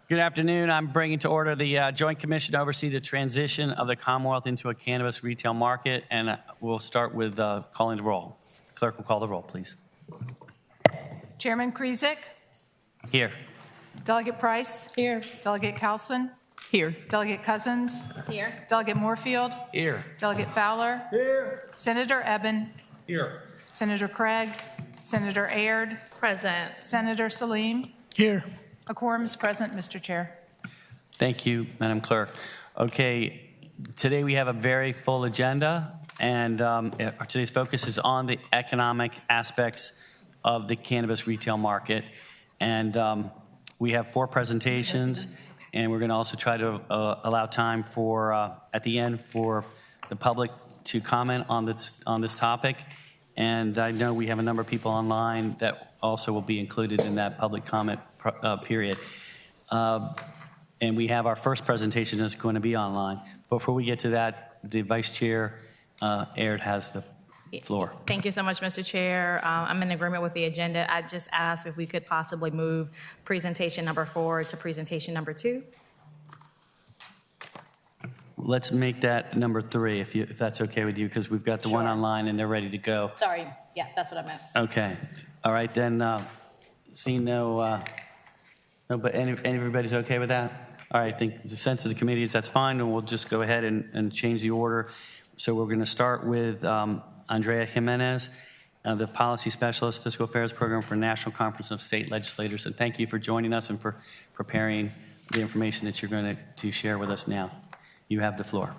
Good afternoon. I'm bringing to order the Joint Commission to oversee the transition of the Commonwealth into a cannabis retail market, and we'll start with calling the roll. Clerk will call the roll, please. Chairman Krizik? Here. Delegate Price? Here. Delegate Carlson? Here. Delegate Cousins? Here. Delegate Moorfield? Here. Delegate Fowler? Here. Senator Eben? Here. Senator Craig? Senator Aird? Present. Senator Salim? Here. A quorum is present, Mr. Chair. Thank you, Madam Clerk. Okay, today we have a very full agenda, and today's focus is on the economic aspects of the cannabis retail market. And we have 4 presentations, and we're going to also try to allow time for, at the end, for the public to comment on this topic. And I know we have a number of people online that also will be included in that public comment period. And we have our first presentation that's going to be online. Before we get to that, the Vice Chair, Aird, has the floor. Thank you so much, Mr. Chair. I'm in agreement with the agenda. I just asked if we could possibly move presentation number 4 to presentation number 2. Let's make that number 3, if that's okay with you, because we've got the one online and they're ready to go. Sorry. Yeah, that's what I meant. Okay. All right, then, seeing no, but everybody's okay with that? All right, I think the sense of the committee is that's fine, and we'll just go ahead and change the order. So we're going to start with Andrea Jimenez, the Policy Specialist, Fiscal Affairs Program for National Conference of State Legislators. And thank you for joining us and for preparing the information that you're going to share with us now. You have the floor.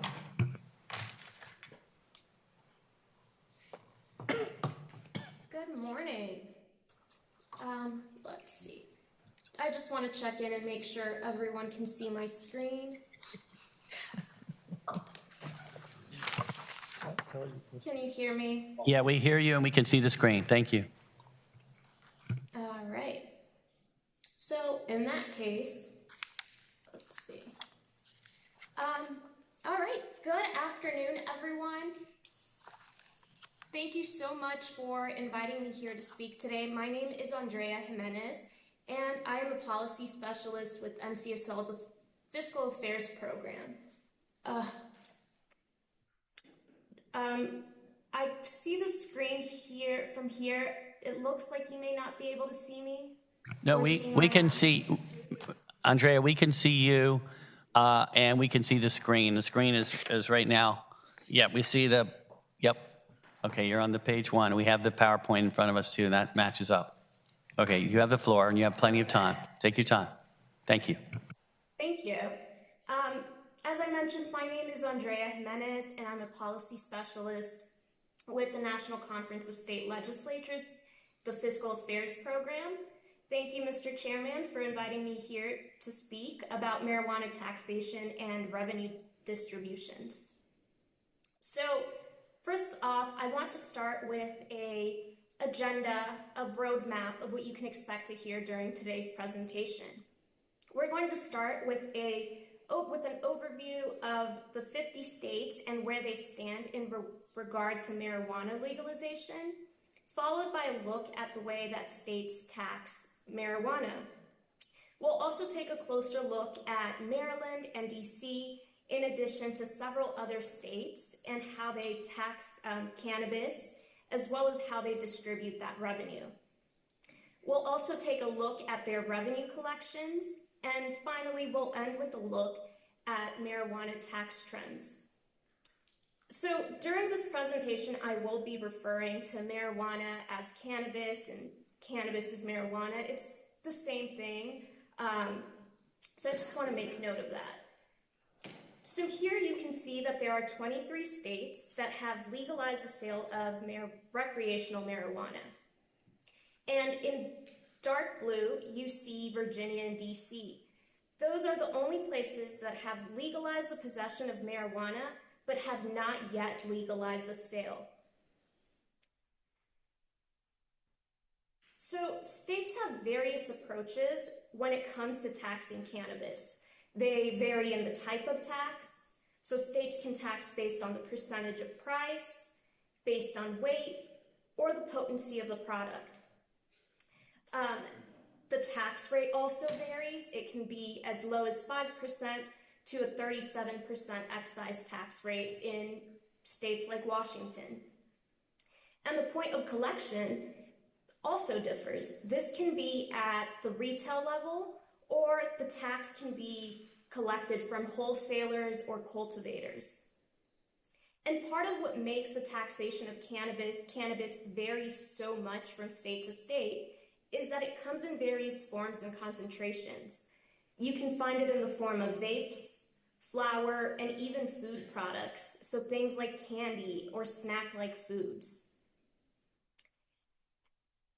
Good morning. Let's see. I just want to check in and make sure everyone can see my screen. Can you hear me? Yeah, we hear you and we can see the screen. Thank you. All right. So in that case, let's see. All right. Good afternoon, everyone. Thank you so much for inviting me here to speak today. My name is Andrea Jimenez, and I am a policy specialist with MCSL's Fiscal Affairs Program. I see the screen here from here. It looks like you may not be able to see me. No, we can see, Andrea, we can see you, and we can see the screen. The screen is right now. Yeah, we see the, yep. Okay, you're on the page 1. We have the PowerPoint in front of us too, and that matches up. Okay, you have the floor, and you have plenty of time. Take your time. Thank you. Thank you. As I mentioned, my name is Andrea Jimenez, and I'm a policy specialist with the National Conference of State Legislatures, the Fiscal Affairs Program. Thank you, Mr. Chairman, for inviting me here to speak about marijuana taxation and revenue distributions. So, first off, I want to start with an agenda, a roadmap of what you can expect to hear during today's presentation. We're going to start with an overview of the 50 states and where they stand in regard to marijuana legalization, followed by a look at the way that states tax marijuana. We'll also take a closer look at Maryland and DC, in addition to several other states, and how they tax cannabis, as well as how they distribute that revenue. We'll also take a look at their revenue collections, and finally, we'll end with a look at marijuana tax trends. So during this presentation, I will be referring to marijuana as cannabis and cannabis as marijuana. It's the same thing, so I just want to make note of that. So here you can see that there are 23 states that have legalized the sale of recreational marijuana. And in dark blue, you see Virginia and DC. Those are the only places that have legalized the possession of marijuana, but have not yet legalized the sale. So states have various approaches when it comes to taxing cannabis. They vary in the type of tax. So states can tax based on the percentage of price, based on weight, or the potency of the product. The tax rate also varies. It can be as low as 5% to a 37% excise tax rate in states like Washington. And the point of collection also differs. This can be at the retail level, or the tax can be collected from wholesalers or cultivators. And part of what makes the taxation of cannabis vary so much from state to state is that it comes in various forms and concentrations. You can find it in the form of vapes, flour, and even food products, so things like candy or snack-like foods.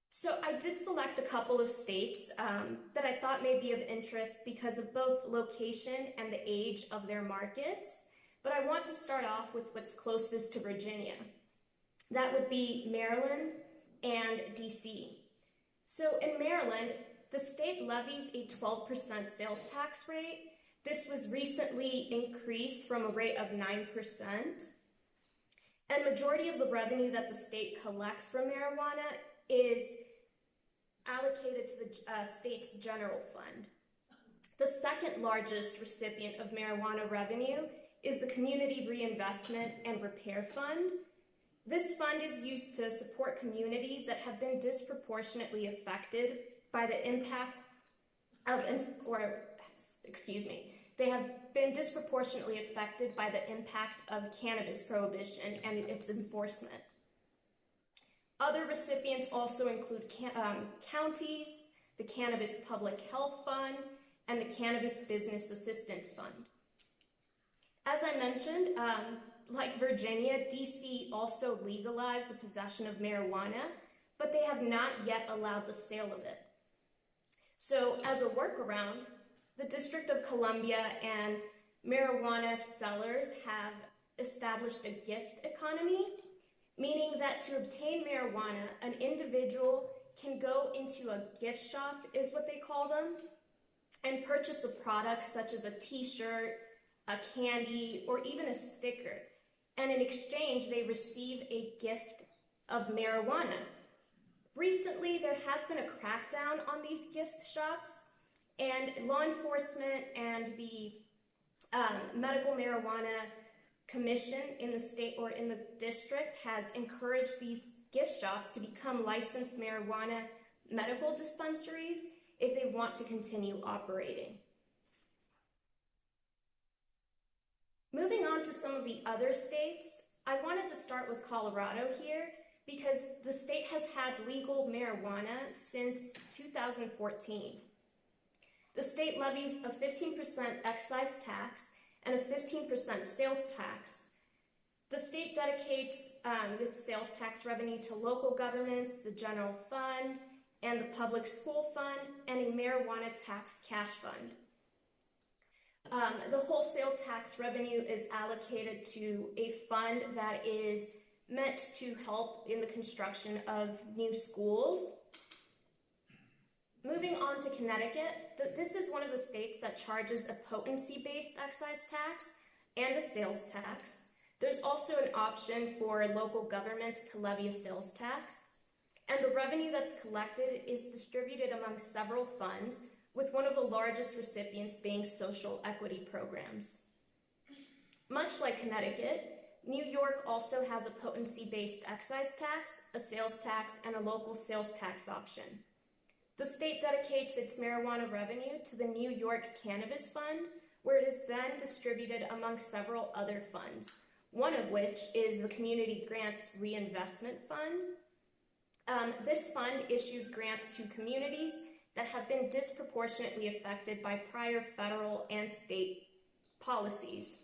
So I did select a couple of states that I thought may be of interest because of both location and the age of their markets, but I want to start off with what's closest to Virginia. That would be Maryland and DC. So in Maryland, the state levies a 12% sales tax rate. This was recently increased from a rate of 9%. And majority of the revenue that the state collects from marijuana is allocated to the state's general fund. The second largest recipient of marijuana revenue is the Community Reinvestment and Repair Fund. This fund is used to support communities that have been disproportionately affected by the impact of, they have been disproportionately affected by the impact of cannabis prohibition and its enforcement. Other recipients also include counties, the Cannabis Public Health Fund, and the Cannabis Business Assistance Fund. As I mentioned, like Virginia, DC also legalized the possession of marijuana, but they have not yet allowed the sale of it. So as a workaround, the District of Columbia and marijuana sellers have established a gift economy, meaning that to obtain marijuana, an individual can go into a gift shop, is what they call them, and purchase a product such as a t-shirt, a candy, or even a sticker. And in exchange, they receive a gift of marijuana. Recently, there has been a crackdown on these gift shops, and law enforcement and the medical marijuana commission in the state or in the district has encouraged these gift shops to become licensed marijuana medical dispensaries if they want to continue operating. Moving on to some of the other states, I wanted to start with Colorado here because the state has had legal marijuana since 2014. The state levies a 15% excise tax and a 15% sales tax. The state dedicates its sales tax revenue to local governments, the general fund, and the public school fund, and a marijuana tax cash fund. The wholesale tax revenue is allocated to a fund that is meant to help in the construction of new schools. Moving on to Connecticut, this is one of the states that charges a potency-based excise tax and a sales tax. There's also an option for local governments to levy a sales tax. And the revenue that's collected is distributed among several funds, with one of the largest recipients being social equity programs. Much like Connecticut, New York also has a potency-based excise tax, a sales tax, and a local sales tax option. The state dedicates its marijuana revenue to the New York Cannabis Fund, where it is then distributed among several other funds, one of which is the Community Grants Reinvestment Fund. This fund issues grants to communities that have been disproportionately affected by prior federal and state policies.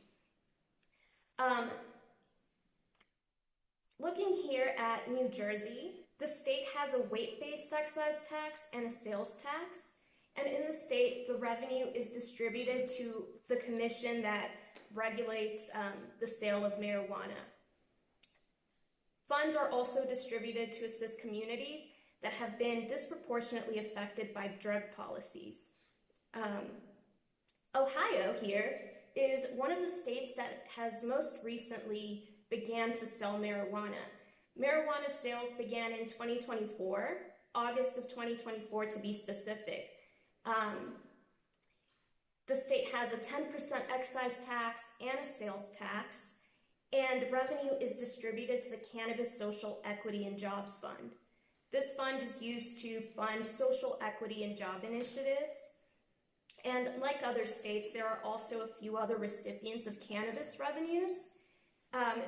Looking here at New Jersey, the state has a weight-based excise tax and a sales tax, and in the state, the revenue is distributed to the commission that regulates the sale of marijuana. Funds are also distributed to assist communities that have been disproportionately affected by drug policies. Ohio here is one of the states that has most recently began to sell marijuana. Marijuana sales began in 2024, August of 2024 to be specific. The state has a 10% excise tax and a sales tax, and revenue is distributed to the Cannabis Social Equity and Jobs Fund. This fund is used to fund social equity and job initiatives. And like other states, there are also a few other recipients of cannabis revenues.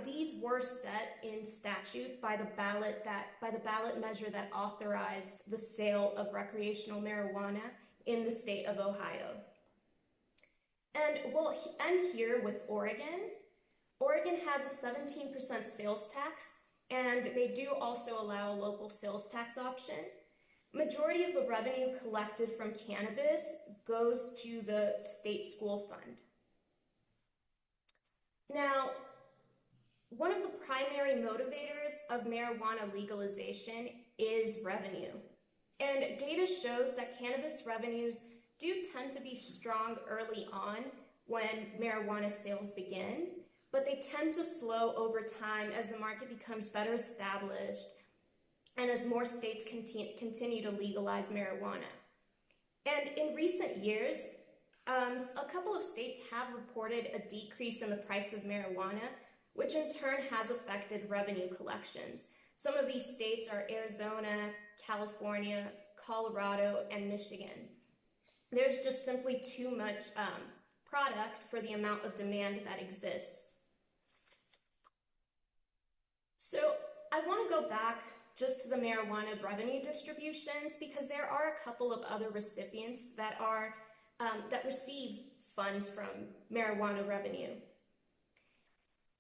These were set in statute by the ballot measure that authorized the sale of recreational marijuana in the state of Ohio. And we'll end here with Oregon. Oregon has a 17% sales tax, and they do also allow a local sales tax option. Majority of the revenue collected from cannabis goes to the state school fund. Now, one of the primary motivators of marijuana legalization is revenue. And data shows that cannabis revenues do tend to be strong early on when marijuana sales begin, but they tend to slow over time as the market becomes better established and as more states continue to legalize marijuana. And in recent years, a couple of states have reported a decrease in the price of marijuana, which in turn has affected revenue collections. Some of these states are Arizona, California, Colorado, and Michigan. There's just simply too much product for the amount of demand that exists. So I want to go back just to the marijuana revenue distributions because there are a couple of other recipients that receive funds from marijuana revenue.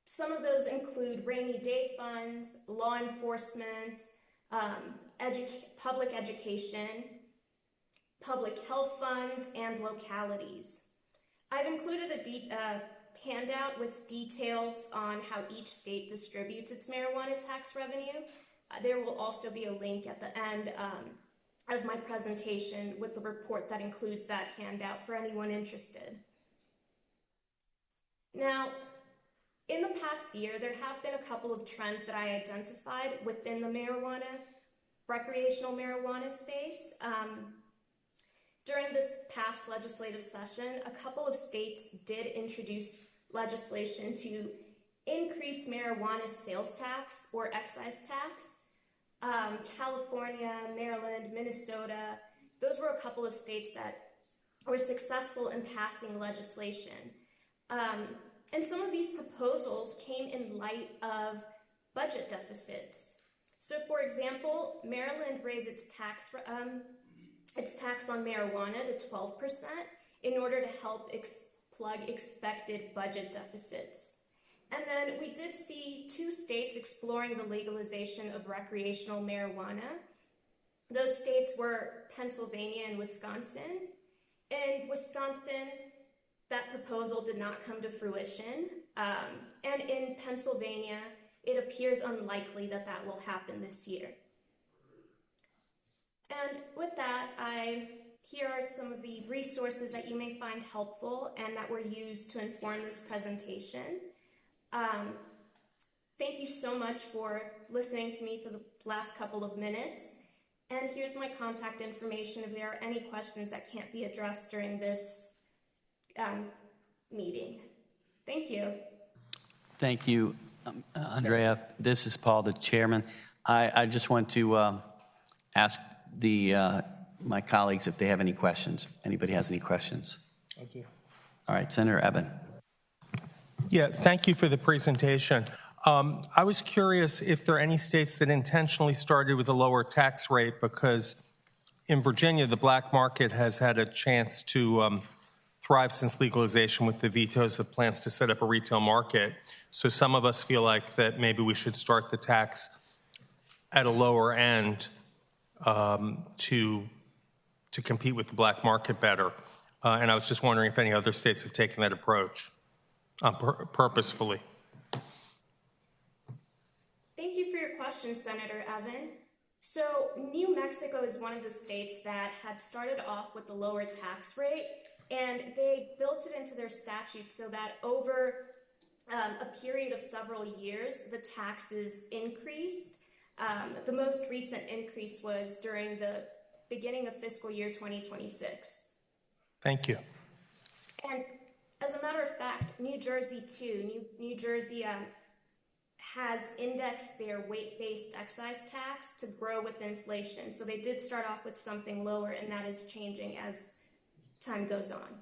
Some of those include rainy day funds, law enforcement, public education, public health funds, and localities. I've included a handout with details on how each state distributes its marijuana tax revenue. There will also be a link at the end of my presentation with the report that includes that handout for anyone interested. Now, in the past year, there have been a couple of trends that I identified within the recreational marijuana space. During this past legislative session, a couple of states did introduce legislation to increase marijuana sales tax or excise tax. California, Maryland, Minnesota, those were a couple of states that were successful in passing legislation. And some of these proposals came in light of budget deficits. So for example, Maryland raised its tax on marijuana to 12% in order to help plug expected budget deficits. And then we did see 2 states exploring the legalization of recreational marijuana. Those states were Pennsylvania and Wisconsin. In Wisconsin, that proposal did not come to fruition. And in Pennsylvania, it appears unlikely that that will happen this year. And with that, here are some of the resources that you may find helpful and that were used to inform this presentation. Thank you so much for listening to me for the last couple of minutes. And here's my contact information if there are any questions that can't be addressed during this meeting. Thank you. Thank you, Andrea. This is Paul, the chairman. I just want to ask my colleagues if they have any questions. Anybody has any questions? I do. All right, Senator Eben. Yeah, thank you for the presentation. I was curious if there are any states that intentionally started with a lower tax rate because in Virginia, the black market has had a chance to thrive since legalization with the vetoes of plans to set up a retail market. So some of us feel like that maybe we should start the tax at a lower end to compete with the black market better. And I was just wondering if any other states have taken that approach purposefully. Thank you for your question, Senator Evan. So New Mexico is one of the states that had started off with the lower tax rate, and they built it into their statute so that over a period of several years, the taxes increased. The most recent increase was during the beginning of fiscal year 2026. Thank you. And as a matter of fact, New Jersey too, New Jersey has indexed their weight-based excise tax to grow with inflation. So they did start off with something lower, and that is changing as time goes on.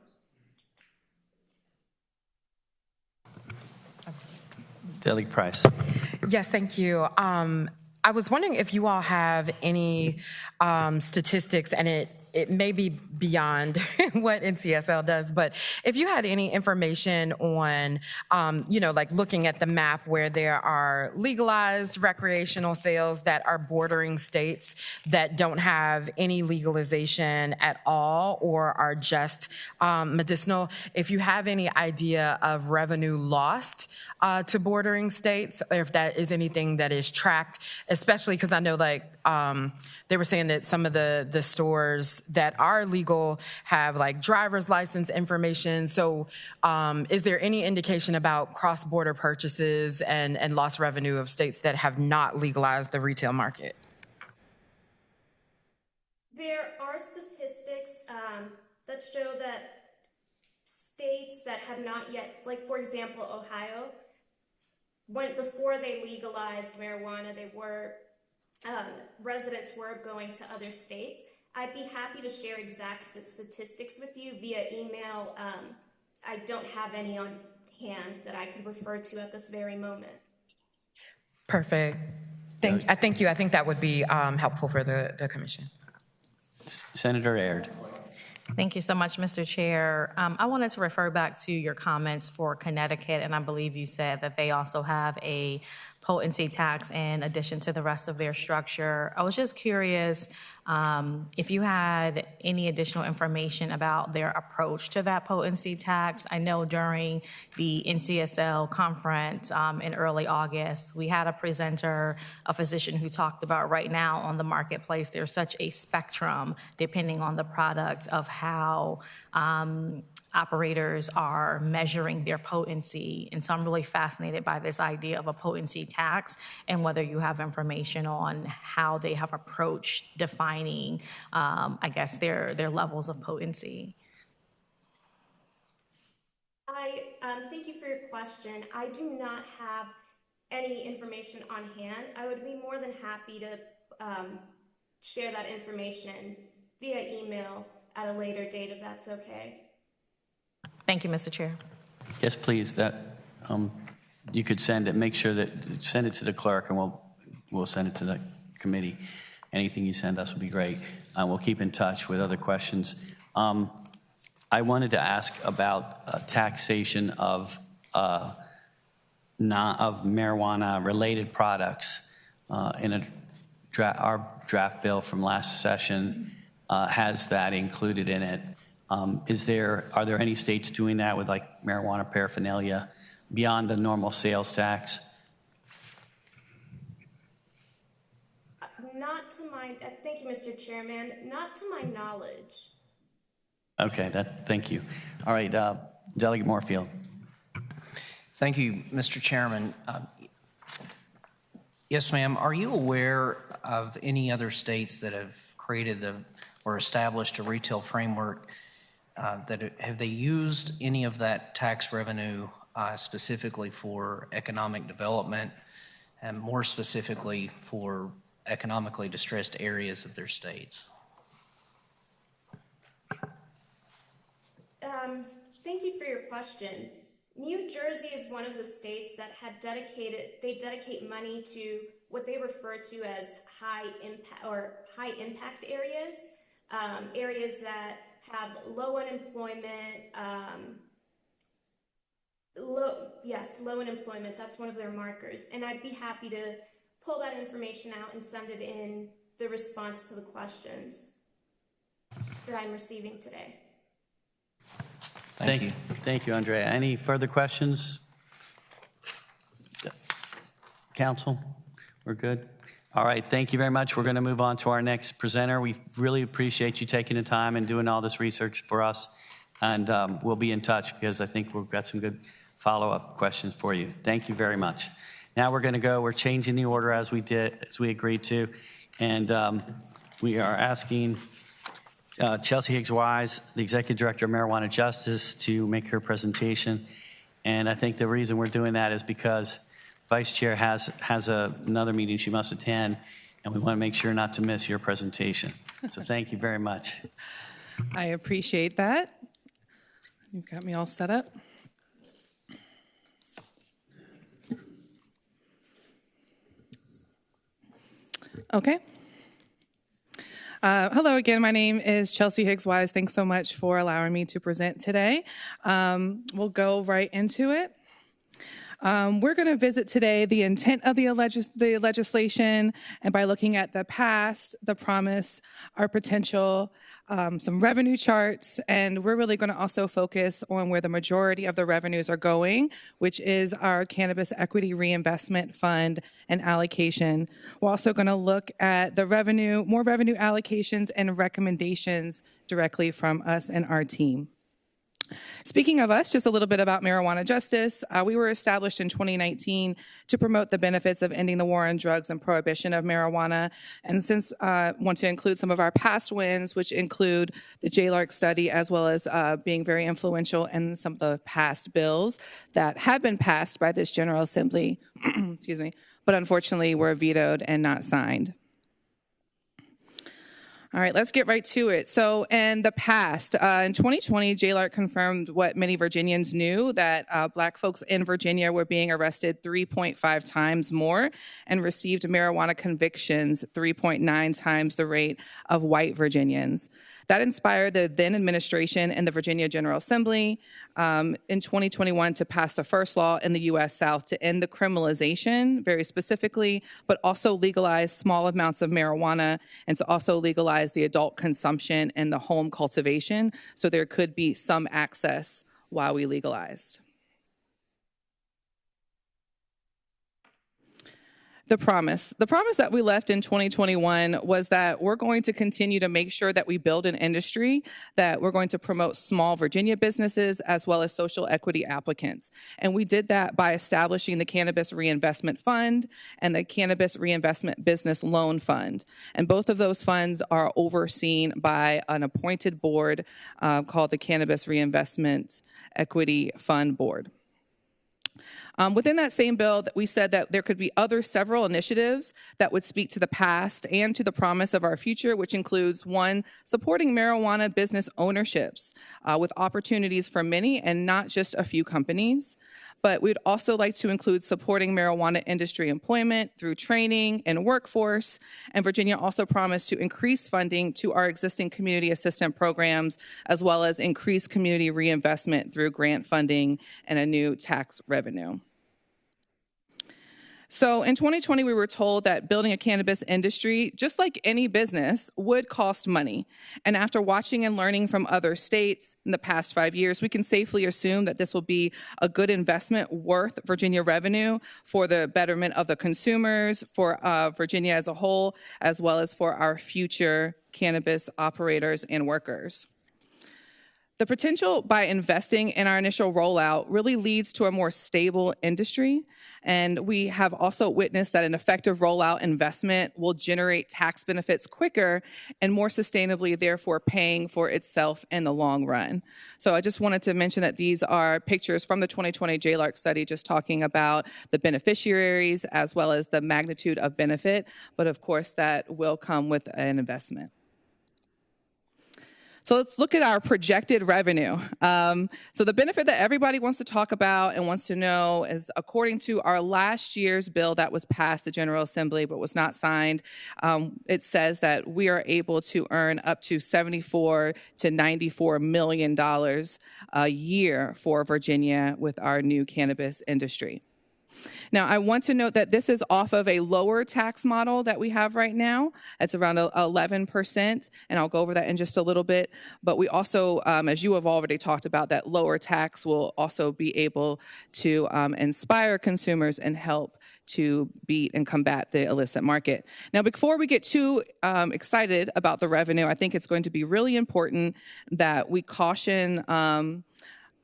Delegate Price. Yes, thank you. I was wondering if you all have any statistics, and it may be beyond what NCSL does, but if you had any information on, like looking at the map where there are legalized recreational sales that are bordering states that don't have any legalization at all or are just medicinal, if you have any idea of revenue lost to bordering states, or if that is anything that is tracked, especially because I know they were saying that some of the stores that are legal have like driver's license information. So is there any indication about cross-border purchases and lost revenue of states that have not legalized the retail market? There are statistics that show that states that have not yet, like for example, Ohio, before they legalized marijuana, residents were going to other states. I'd be happy to share exact statistics with you via email. I don't have any on hand that I could refer to at this very moment. Perfect. Thank you. I think that would be helpful for the commission. Senator Aird. Thank you so much, Mr. Chair. I wanted to refer back to your comments for Connecticut, and I believe you said that they also have a potency tax in addition to the rest of their structure. I was just curious if you had any additional information about their approach to that potency tax. I know during the NCSL conference in early August, we had a presenter, a physician, who talked about right now on the marketplace, there's such a spectrum depending on the product of how operators are measuring their potency. And so I'm really fascinated by this idea of a potency tax and whether you have information on how they have approached defining, I guess, their levels of potency. Thank you for your question. I do not have any information on hand. I would be more than happy to share that information via email at a later date if that's okay. Thank you, Mr. Chair. Yes, please. That you could send it. Make sure that send it to the clerk, and we'll send it to the committee. Anything you send us will be great. We'll keep in touch with other questions. I wanted to ask about taxation of marijuana-related products. Our draft bill from last session has that included in it. Are there any states doing that with like marijuana paraphernalia beyond the normal sales tax? Thank you, Mr. Chairman. Not to my knowledge. Okay, thank you. All right, Delegate Moorfield. Thank you, Mr. Chairman. Yes, ma'am. Are you aware of any other states that have created or established a retail framework have they used any of that tax revenue specifically for economic development and more specifically for economically distressed areas of their states? Thank you for your question. New Jersey is one of the states that dedicate money to what they refer to as high impact areas, areas that have low unemployment, low unemployment, that's one of their markers. And I'd be happy to pull that information out and send it in the response to the questions that I'm receiving today. Thank you. Thank you, Andrea. Any further questions? Council, we're good? All right, thank you very much. We're going to move on to our next presenter. We really appreciate you taking the time and doing all this research for us. And we'll be in touch because I think we've got some good follow-up questions for you. Thank you very much. Now we're changing the order as we agreed to. And we are asking Chelsea Higgs-Wise, the Executive Director of Marijuana Justice, to make her presentation. And I think the reason we're doing that is because Vice Chair has another meeting she must attend, and we want to make sure not to miss your presentation. So thank you very much. I appreciate that. You've got me all set up. Okay. Hello again, my name is Chelsea Higgs-Wise. Thanks so much for allowing me to present today. We'll go right into it. We're going to visit today the intent of the legislation, and by looking at the past, the promise, our potential, some revenue charts, and we're really going to also focus on where the majority of the revenues are going, which is our Cannabis Equity Reinvestment Fund and allocation. We're also going to look at the more revenue allocations and recommendations directly from us and our team. Speaking of us, just a little bit about Marijuana Justice. We were established in 2019 to promote the benefits of ending the war on drugs and prohibition of marijuana. And since I want to include some of our past wins, which include the JLARC study, as well as being very influential in some of the past bills that have been passed by this General Assembly, excuse me, but unfortunately were vetoed and not signed. All right, let's get right to it. So in the past, in 2020, JLARC confirmed what many Virginians knew, that Black folks in Virginia were being arrested 3.5 times more and received marijuana convictions 3.9 times the rate of white Virginians. That inspired the then administration and the Virginia General Assembly in 2021 to pass the first law in the U.S. South to end the criminalization, very specifically, but also legalize small amounts of marijuana and to also legalize the adult consumption and the home cultivation, so there could be some access while we legalized. The promise that we left in 2021 was that we're going to continue to make sure that we build an industry, that we're going to promote small Virginia businesses as well as social equity applicants. And we did that by establishing the Cannabis Reinvestment Fund and the Cannabis Reinvestment Business Loan Fund. And both of those funds are overseen by an appointed board called the Cannabis Reinvestment Equity Fund Board. Within that same bill, we said that there could be several initiatives that would speak to the past and to the promise of our future, which includes, one, supporting marijuana business ownerships with opportunities for many and not just a few companies. But we'd also like to include supporting marijuana industry employment through training and workforce. And Virginia also promised to increase funding to our existing community assistance programs, as well as increase community reinvestment through grant funding and a new tax revenue. So in 2020, we were told that building a cannabis industry, just like any business, would cost money. And after watching and learning from other states in the past 5 years, we can safely assume that this will be a good investment worth Virginia revenue for the betterment of the consumers, for Virginia as a whole, as well as for our future cannabis operators and workers. The potential by investing in our initial rollout really leads to a more stable industry, and we have also witnessed that an effective rollout investment will generate tax benefits quicker and more sustainably, therefore paying for itself in the long run. So I just wanted to mention that these are pictures from the 2020 JLARC study, just talking about the beneficiaries as well as the magnitude of benefit, but of course that will come with an investment. So let's look at our projected revenue. So the benefit that everybody wants to talk about and wants to know is, according to our last year's bill that was passed the General Assembly but was not signed, it says that we are able to earn up to $74 to $94 million a year for Virginia with our new cannabis industry. Now, I want to note that this is off of a lower tax model that we have right now. It's around 11%, and I'll go over that in just a little bit. But we also, as you have already talked about, that lower tax will also be able to inspire consumers and help to beat and combat the illicit market. Now, before we get too excited about the revenue, I think it's going to be really important that we caution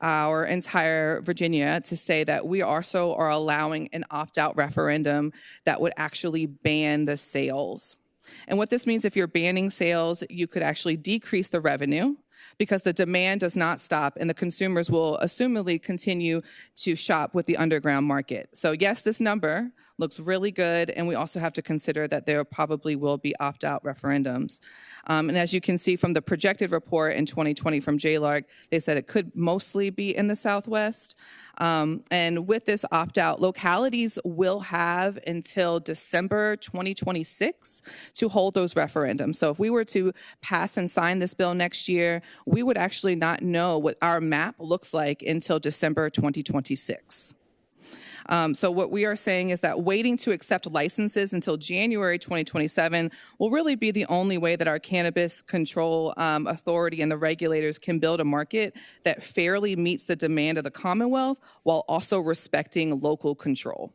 our entire Virginia to say that we also are allowing an opt-out referendum that would actually ban the sales. And what this means, if you're banning sales, you could actually decrease the revenue because the demand does not stop and the consumers will assumedly continue to shop with the underground market. So yes, this number looks really good, and we also have to consider that there probably will be opt-out referendums. And as you can see from the projected report in 2020 from JLARC, they said it could mostly be in the Southwest. And with this opt-out, localities will have until December 2026 to hold those referendums. So if we were to pass and sign this bill next year, we would actually not know what our map looks like until December 2026. So what we are saying is that waiting to accept licenses until January 2027 will really be the only way that our Cannabis Control Authority and the regulators can build a market that fairly meets the demand of the Commonwealth while also respecting local control.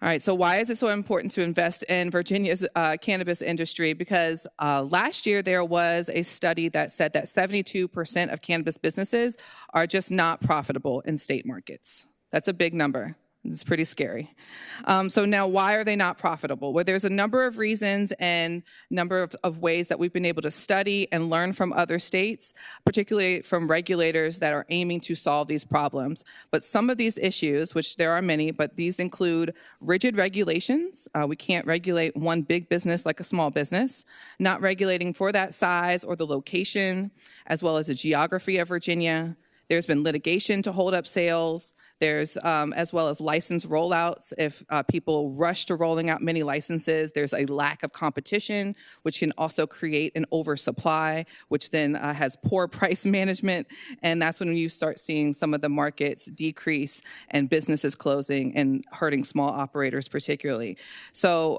All right, so why is it so important to invest in Virginia's cannabis industry? Because last year there was a study that said that 72% of cannabis businesses are just not profitable in state markets. That's a big number. It's pretty scary. So now, why are they not profitable? Well, there's a number of reasons and number of ways that we've been able to study and learn from other states, particularly from regulators that are aiming to solve these problems. But some of these issues, which there are many, but these include rigid regulations. We can't regulate one big business like a small business, not regulating for that size or the location, as well as the geography of Virginia. There's been litigation to hold up sales. There's as well as license rollouts. If people rush to rolling out many licenses, there's a lack of competition, which can also create an oversupply, which then has poor price management. And that's when you start seeing some of the markets decrease and businesses closing and hurting small operators particularly. So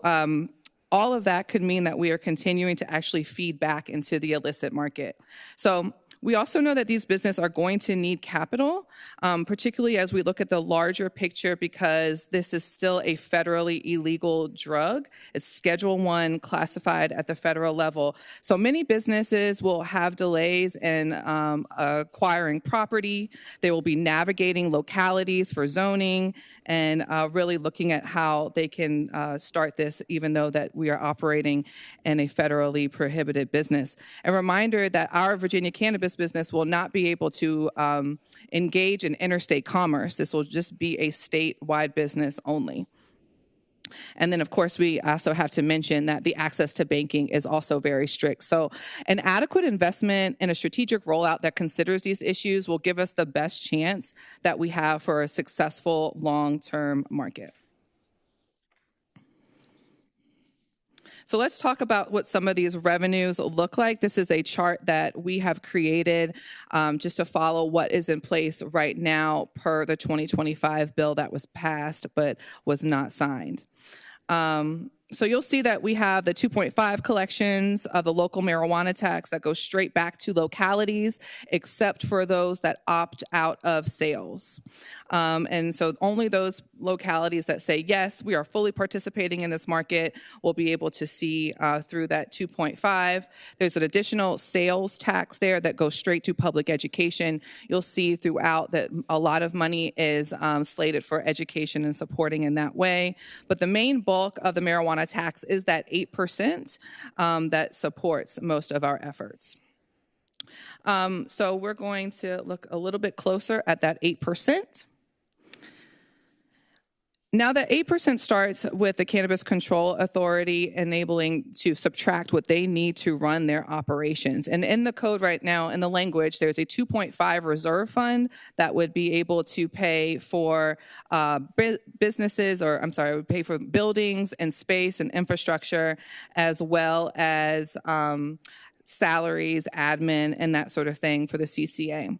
all of that could mean that we are continuing to actually feed back into the illicit market. So we also know that these businesses are going to need capital, particularly as we look at the larger picture, because this is still a federally illegal drug. It's Schedule I classified at the federal level. So many businesses will have delays in acquiring property. They will be navigating localities for zoning and really looking at how they can start this, even though that we are operating in a federally prohibited business. A reminder that our Virginia cannabis business will not be able to engage in interstate commerce. This will just be a statewide business only. And then, of course, we also have to mention that the access to banking is also very strict. So an adequate investment in a strategic rollout that considers these issues will give us the best chance that we have for a successful long-term market. So let's talk about what some of these revenues look like. This is a chart that we have created just to follow what is in place right now per the 2025 bill that was passed but was not signed. So you'll see that we have the 2.5 collections of the local marijuana tax that goes straight back to localities, except for those that opt out of sales. And so only those localities that say, yes, we are fully participating in this market will be able to see through that 2.5. There's an additional sales tax there that goes straight to public education. You'll see throughout that a lot of money is slated for education and supporting in that way. But the main bulk of the marijuana tax is that 8% that supports most of our efforts. So we're going to look a little bit closer at that 8%. Now that 8% starts with the Cannabis Control Authority enabling to subtract what they need to run their operations. And in the code right now, in the language, there's a 2.5 reserve fund that would be able to pay for businesses, or I'm sorry, would pay for buildings and space and infrastructure, as well as salaries, admin, and that sort of thing for the CCA.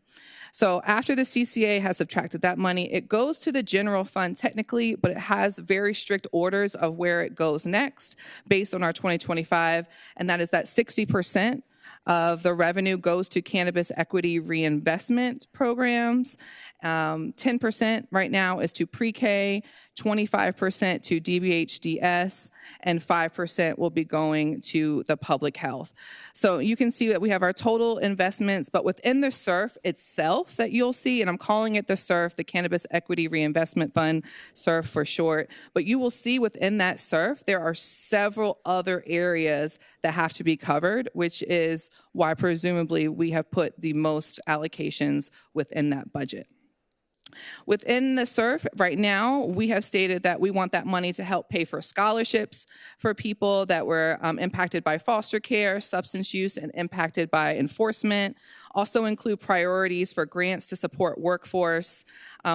So after the CCA has subtracted that money, it goes to the general fund technically, but it has very strict orders of where it goes next based on our 2025, and that is that 60% of the revenue goes to cannabis equity reinvestment programs, 10% right now is to pre-K, 25% to DBHDS, and 5% will be going to the public health. So you can see that we have our total investments, but within the SERF itself that you'll see, and I'm calling it the SERF, the Cannabis Equity Reinvestment Fund, SERF for short, but you will see within that SERF, there are several other areas that have to be covered, which is why presumably we have put the most allocations within that budget. Within the SERF, right now, we have stated that we want that money to help pay for scholarships for people that were impacted by foster care, substance use, and impacted by enforcement. Also include priorities for grants to support workforce.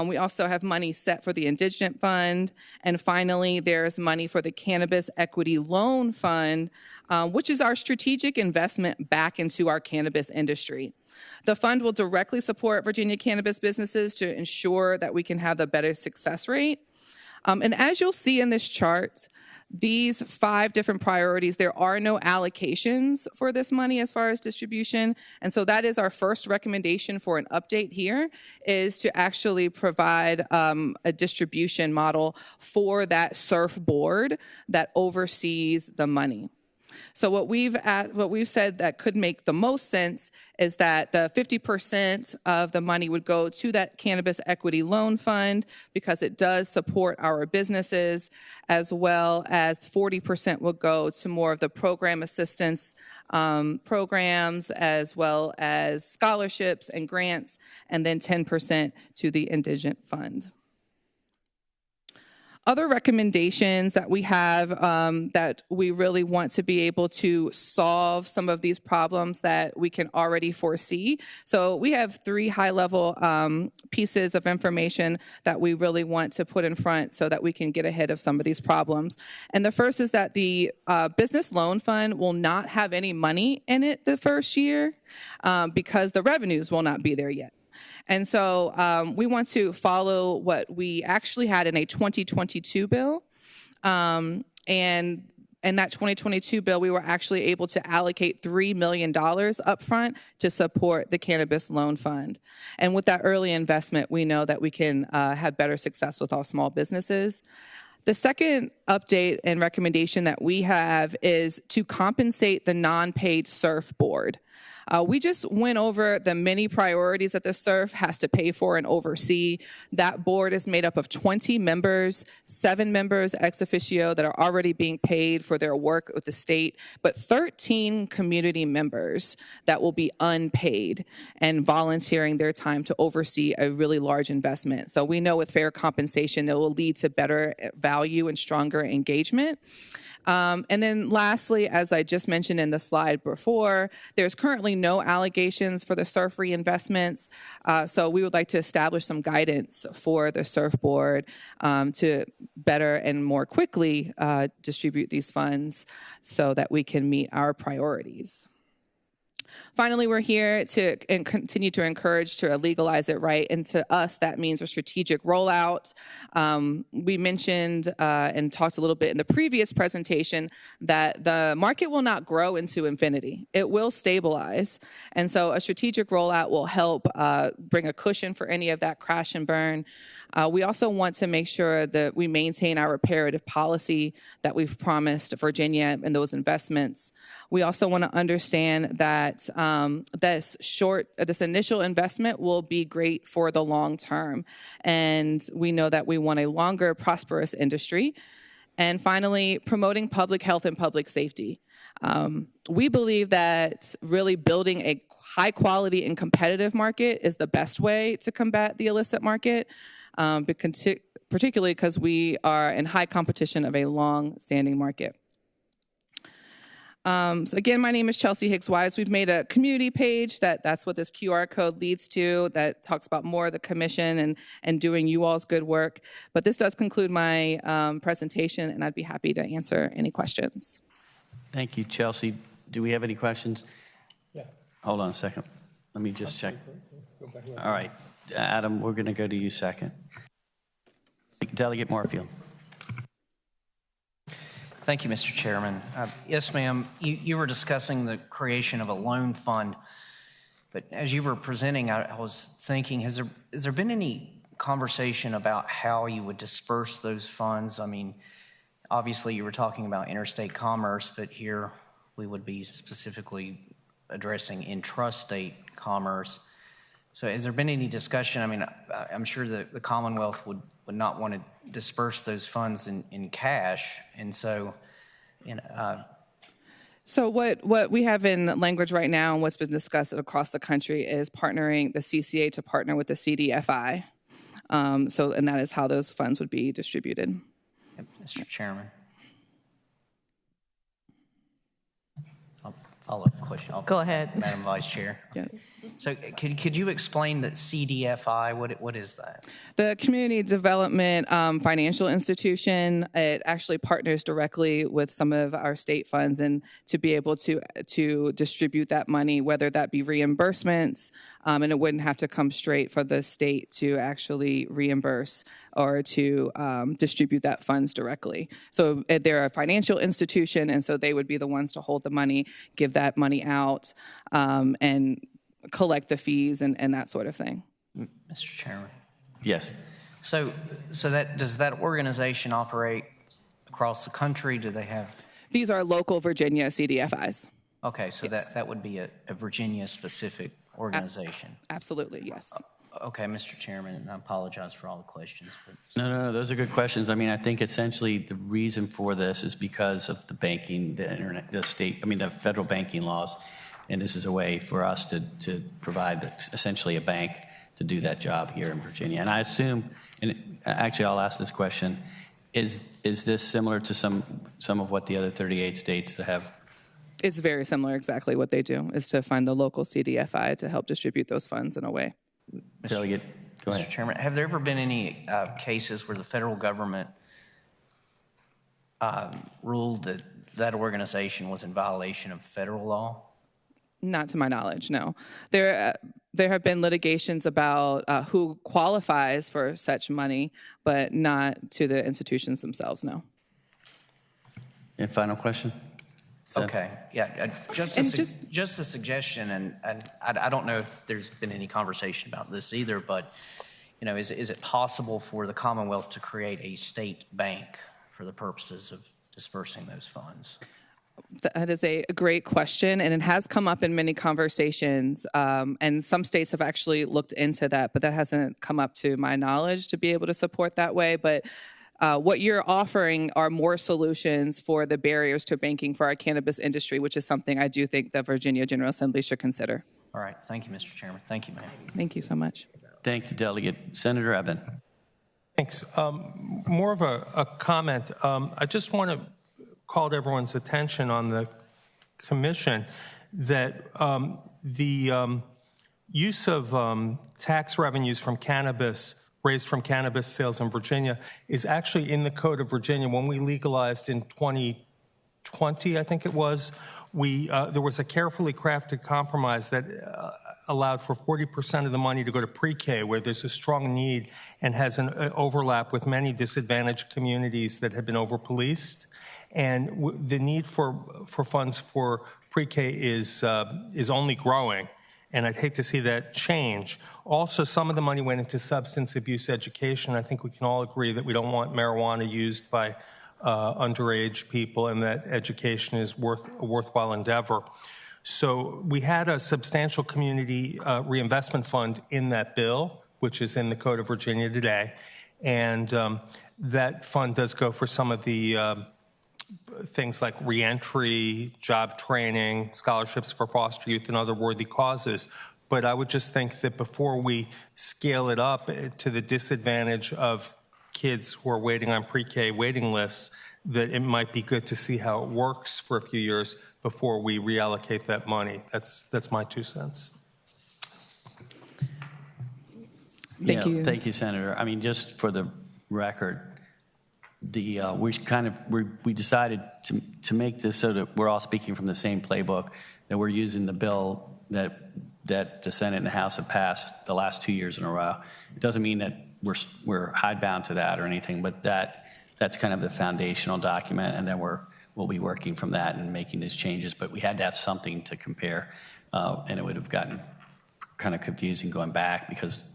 We also have money set for the Indigent Fund. And finally, there's money for the Cannabis Equity Loan Fund, which is our strategic investment back into our cannabis industry. The fund will directly support Virginia cannabis businesses to ensure that we can have the better success rate. And as you'll see in this chart, these 5 different priorities, there are no allocations for this money as far as distribution. And so that is our first recommendation for an update here, is to actually provide a distribution model for that SERF board that oversees the money. So what we've said that could make the most sense is that the 50% of the money would go to that Cannabis Equity Loan Fund because it does support our businesses, as well as 40% will go to more of the program assistance programs, as well as scholarships and grants, and then 10% to the Indigent Fund. Other recommendations that we have that we really want to be able to solve some of these problems that we can already foresee. So we have 3 high-level pieces of information that we really want to put in front so that we can get ahead of some of these problems. And the first is that the Business Loan Fund will not have any money in it the first year because the revenues will not be there yet. And so we want to follow what we actually had in a 2022 bill. And in that 2022 bill, we were actually able to allocate $3 million upfront to support the Cannabis Loan Fund. And with that early investment, we know that we can have better success with all small businesses. The second update and recommendation that we have is to compensate the non-paid SERF board. We just went over the many priorities that the SERF has to pay for and oversee. That board is made up of 20 members, 7 members ex officio that are already being paid for their work with the state, but 13 community members that will be unpaid and volunteering their time to oversee a really large investment. So we know with fair compensation, it will lead to better value and stronger engagement. And then lastly, as I just mentioned in the slide before, there's currently no allegations for the SERF reinvestments. So we would like to establish some guidance for the SERF board to better and more quickly distribute these funds so that we can meet our priorities. Finally, we're here to continue to encourage to legalize it right. And to us, that means a strategic rollout. We mentioned and talked a little bit in the previous presentation that the market will not grow into infinity. It will stabilize. And so a strategic rollout will help bring a cushion for any of that crash and burn. We also want to make sure that we maintain our reparative policy that we've promised Virginia and those investments. We also want to understand that this initial investment will be great for the long term. And we know that we want a longer, prosperous industry. And finally, promoting public health and public safety. We believe that really building a high quality and competitive market is the best way to combat the illicit market, particularly because we are in high competition of a long-standing market. So again, my name is Chelsea Hicks-Wise. We've made a community page that's what this QR code leads to, that talks about more of the commission and doing you all's good work. But this does conclude my presentation, and I'd be happy to answer any questions. Thank you, Chelsea. Do we have any questions? Yeah. Hold on a second. Let me just check. All right. Adam, we're going to go to you second. Delegate Moorfield. Thank you, Mr. Chairman. Yes, ma'am. You were discussing the creation of a loan fund. But as you were presenting, I was thinking, has there been any conversation about how you would disperse those funds? I mean, obviously you were talking about interstate commerce, but here we would be specifically addressing intrastate commerce. So has there been any discussion? I mean, I'm sure that the Commonwealth would not want to disperse those funds in cash. And so, So what we have in language right now and what's been discussed across the country is partnering the CCA to partner with the CDFI. And that is how those funds would be distributed. Mr. Chairman. Follow-up question. Go ahead. Madam Vice Chair. Yeah. So could you explain that CDFI, what is that? The Community Development Financial Institution, it actually partners directly with some of our state funds and to be able to distribute that money, whether that be reimbursements, and it wouldn't have to come straight for the state to actually reimburse or to distribute that funds directly. So they're a financial institution, and so they would be the ones to hold the money, give that money out, and collect the fees and that sort of thing. Mr. Chairman. Yes. So does that organization operate across the country? Do they have? These are local Virginia CDFIs. Okay, so yes. that would be a Virginia-specific organization. Absolutely, yes. Okay, Mr. Chairman, and I apologize for all the questions. But No, those are good questions. I mean, I think essentially the reason for this is because of the banking, the federal banking laws. And this is a way for us to provide essentially a bank to do that job here in Virginia. And I assume, and actually I'll ask this question, is this similar to some of what the other 38 states have? It's very similar. Exactly what they do is to find the local CDFI to help distribute those funds in a way. Delegate, go ahead. Mr. Chairman, have there ever been any cases where the federal government ruled that organization was in violation of federal law? Not to my knowledge, no. There have been litigations about who qualifies for such money, but not to the institutions themselves, no. And final question? Okay, yeah, just a suggestion, and I don't know if there's been any conversation about this either, but is it possible for the Commonwealth to create a state bank for the purposes of dispersing those funds? That is a great question, and it has come up in many conversations, and some states have actually looked into that, but that hasn't come up to my knowledge to be able to support that way. But what you're offering are more solutions for the barriers to banking for our cannabis industry, which is something I do think the Virginia General Assembly should consider. All right. Thank you, Mr. Chairman. Thank you, ma'am. Thank you so much. Thank you, Delegate. Senator Eben. Thanks. More of a comment. I just want to call everyone's attention on the commission that the use of tax revenues from cannabis raised from cannabis sales in Virginia is actually in the Code of Virginia. When we legalized in 2020, I think it was, there was a carefully crafted compromise that allowed for 40% of the money to go to pre-K, where there's a strong need and has an overlap with many disadvantaged communities that have been over-policed. And the need for funds for pre-K is only growing. And I'd hate to see that change. Also, some of the money went into substance abuse education. I think we can all agree that we don't want marijuana used by underage people and that education is a worthwhile endeavor. So we had a substantial community reinvestment fund in that bill, which is in the Code of Virginia today. And that fund does go for some of the things like reentry, job training, scholarships for foster youth, and other worthy causes. But I would just think that before we scale it up to the disadvantage of kids who are waiting on pre-K waiting lists, that it might be good to see how it works for a few years before we reallocate that money. That's my 2 cents. Thank you. Thank you, Senator. I mean, just for the record, we decided to make this so that we're all speaking from the same playbook, that we're using the bill that the Senate and the House have passed the last 2 years in a row. It doesn't mean that we're hidebound to that or anything, but that's kind of the foundational document, and then we'll be working from that and making these changes. But we had to have something to compare, and it would have gotten kind of confusing going back because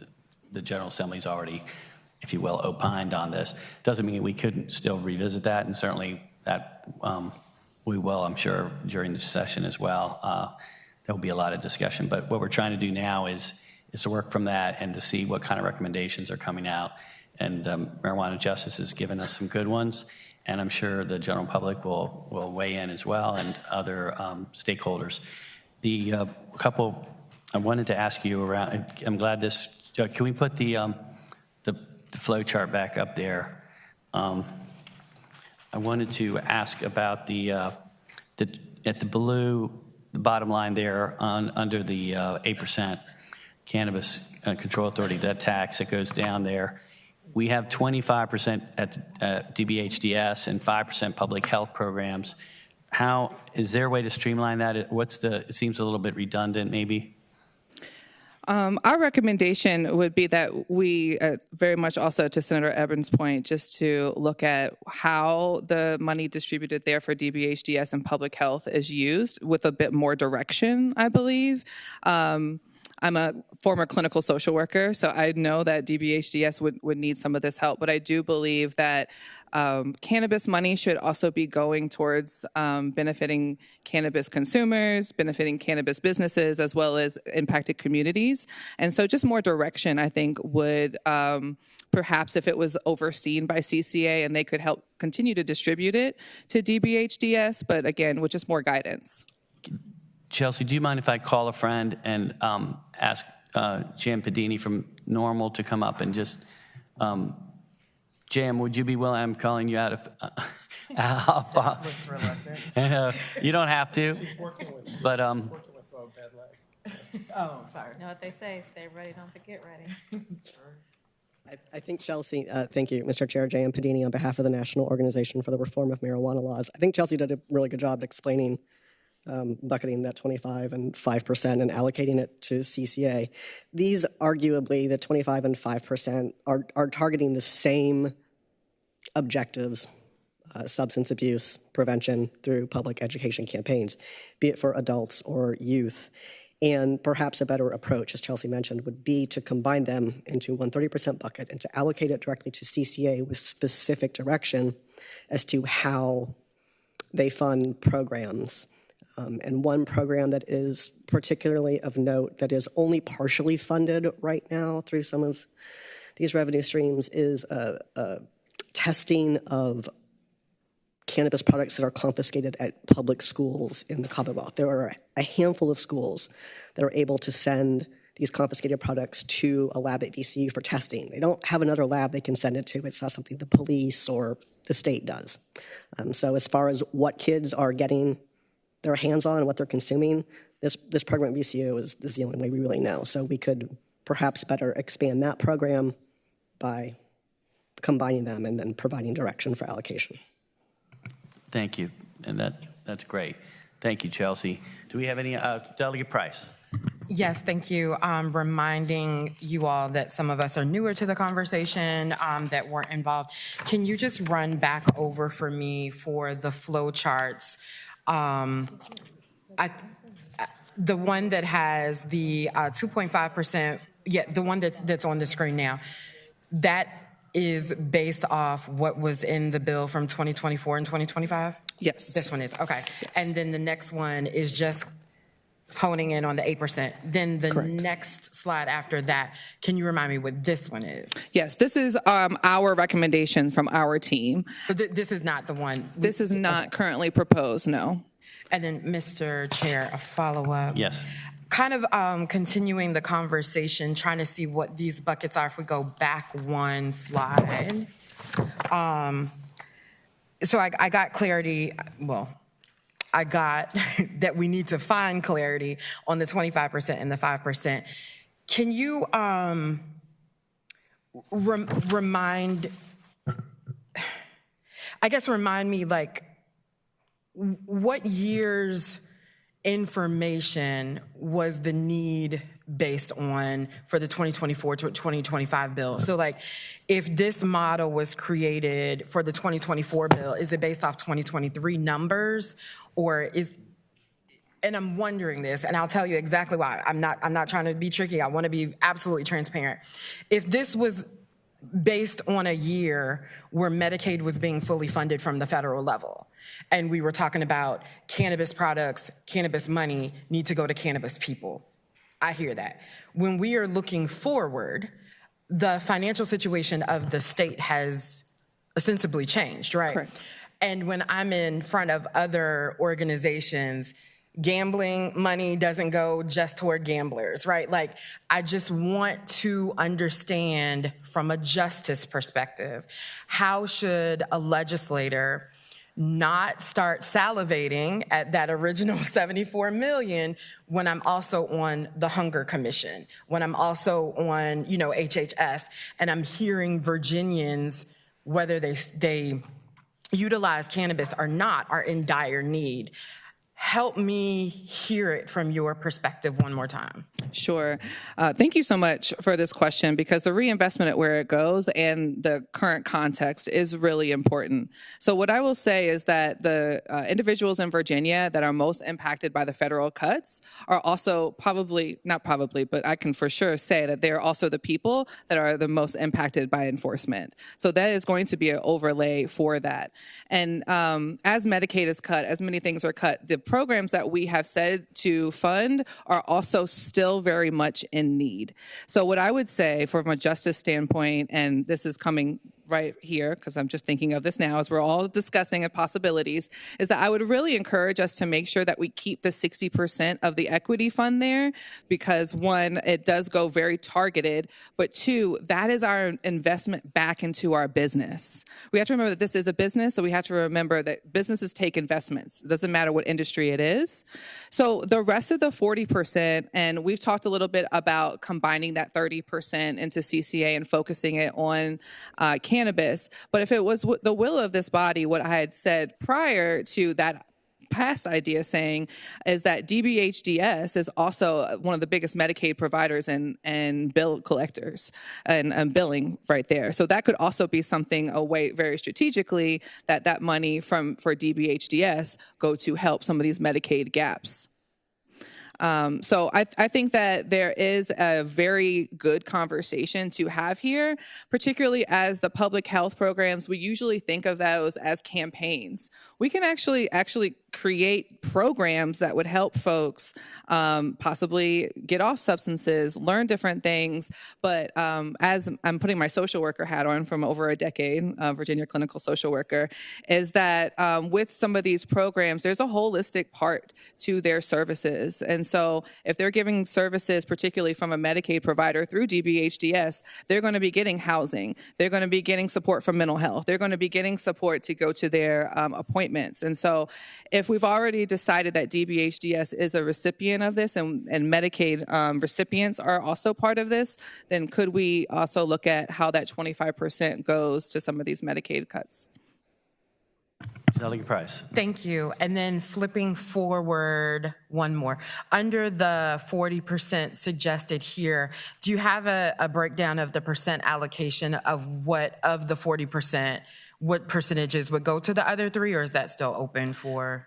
the General Assembly's already, if you will, opined on this. Doesn't mean we couldn't still revisit that, and certainly that we will, I'm sure, during the session as well. There will be a lot of discussion, but what we're trying to do now is to work from that and to see what kind of recommendations are coming out. And Marijuana Justice has given us some good ones, and I'm sure the general public will weigh in as well, and other stakeholders. The couple I wanted to ask you around, I'm glad this, can we put the flow chart back up there? I wanted to ask about at the blue, the bottom line there under the 8% Cannabis Control Authority, that tax that goes down there. We have 25% at DBHDS and 5% public health programs. How is there a way to streamline that? It seems a little bit redundant, maybe. Our recommendation would be that we, very much also to Senator Evans' point, just to look at how the money distributed there for DBHDS and public health is used with a bit more direction, I believe. I'm a former clinical social worker, so I know that DBHDS would need some of this help, but I do believe that cannabis money should also be going towards benefiting cannabis consumers, benefiting cannabis businesses, as well as impacted communities. And so just more direction, I think, would perhaps, if it was overseen by CCA and they could help continue to distribute it to DBHDS, but again, with just more guidance. Chelsea, do you mind if I call a friend and ask Jan Padini from Normal to come up and just, Jan, would you be willing, I'm calling you out of, Looks reluctant. you don't have to, but, Oh, sorry. You know what they say, stay ready, don't forget ready. I think Chelsea, thank you, Mr. Chair, J.M. Padini, on behalf of the National Organization for the Reform of Marijuana Laws. I think Chelsea did a really good job explaining bucketing that 25 and 5% and allocating it to CCA. These, arguably, the 25 and 5% are targeting the same objectives, substance abuse prevention through public education campaigns, be it for adults or youth. And perhaps a better approach, as Chelsea mentioned, would be to combine them into one 30% bucket and to allocate it directly to CCA with specific direction as to how they fund programs. And one program that is particularly of note that is only partially funded right now through some of these revenue streams is testing of cannabis products that are confiscated at public schools in the Commonwealth. There are a handful of schools that are able to send these confiscated products to a lab at VCU for testing. They don't have another lab they can send it to. It's not something the police or the state does. So as far as what kids are getting their hands on and what they're consuming, this program at VCU is the only way we really know. So we could perhaps better expand that program by combining them and then providing direction for allocation. thank you, and that's great. Thank you, Chelsea. Do we have any, Delegate Price? Yes, thank you. Reminding you all that some of us are newer to the conversation, that weren't involved. Can you just run back over for me for the flow charts? The one that has the 2.5%, yeah, the one that's on the screen now, that is based off what was in the bill from 2024 and 2025? Yes. This one is, okay. Yes. And then the next one is just honing in on the 8%. Then the Correct. next slide after that, can you remind me what this one is? Yes, this is our recommendation from our team. But this is not the one. This is not currently proposed, no. And then, Mr. Chair, a follow-up. Yes. Kind of continuing the conversation, trying to see what these buckets are if we go back one slide. So I got clarity, well, I got that we need to find clarity on the 25% and the 5%. Can you remind me, like, what year's information was the need based on for the 2024 to 2025 bill? So, like, if this model was created for the 2024 bill, is it based off 2023 numbers, or and I'm wondering this, and I'll tell you exactly why. I'm not trying to be tricky. I want to be absolutely transparent. If this was based on a year where Medicaid was being fully funded from the federal level, and we were talking about cannabis products, cannabis money need to go to cannabis people, I hear that. When we are looking forward, the financial situation of the state has ostensibly changed, right? Correct. And when I'm in front of other organizations, gambling money doesn't go just toward gamblers, right? Like, I just want to understand from a justice perspective, how should a legislator not start salivating at that original 74 million when I'm also on the Hunger Commission, when I'm also on, HHS, and I'm hearing Virginians, whether they utilize cannabis or not, are in dire need. Help me hear it from your perspective one more time. Sure. Thank you so much for this question, because the reinvestment at where it goes and the current context is really important. So what I will say is that the individuals in Virginia that are most impacted by the federal cuts are also not probably, but I can for sure say that they're also the people that are the most impacted by enforcement. So that is going to be an overlay for that. And as Medicaid is cut, as many things are cut, the programs that we have said to fund are also still very much in need. So what I would say from a justice standpoint, and this is coming right here, because I'm just thinking of this now as we're all discussing possibilities, is that I would really encourage us to make sure that we keep the 60% of the equity fund there, because one, it does go very targeted, but two, that is our investment back into our business. We have to remember that this is a business, so we have to remember that businesses take investments. It doesn't matter what industry it is. So the rest of the 40%, and we've talked a little bit about combining that 30% into CCA and focusing it on cannabis, but if it was the will of this body, what I had said prior to that past idea saying is that DBHDS is also one of the biggest Medicaid providers and bill collectors and billing right there. So that could also be something, a way very strategically that money for DBHDS go to help some of these Medicaid gaps. So I think that there is a very good conversation to have here, particularly as the public health programs, we usually think of those as campaigns. We can actually create programs that would help folks possibly get off substances, learn different things. But as I'm putting my social worker hat on from over a decade, Virginia clinical social worker, is that with some of these programs, there's a holistic part to their services. And so if they're giving services, particularly from a Medicaid provider through DBHDS, they're going to be getting housing. They're going to be getting support from mental health. They're going to be getting support to go to their appointments. And so if we've already decided that DBHDS is a recipient of this and Medicaid recipients are also part of this, then could we also look at how that 25% goes to some of these Medicaid cuts? Zelda Price. Thank you. And then flipping forward one more. Under the 40% suggested here, do you have a breakdown of the percent allocation of what of the 40%, what percentages would go to the other three, or is that still open for?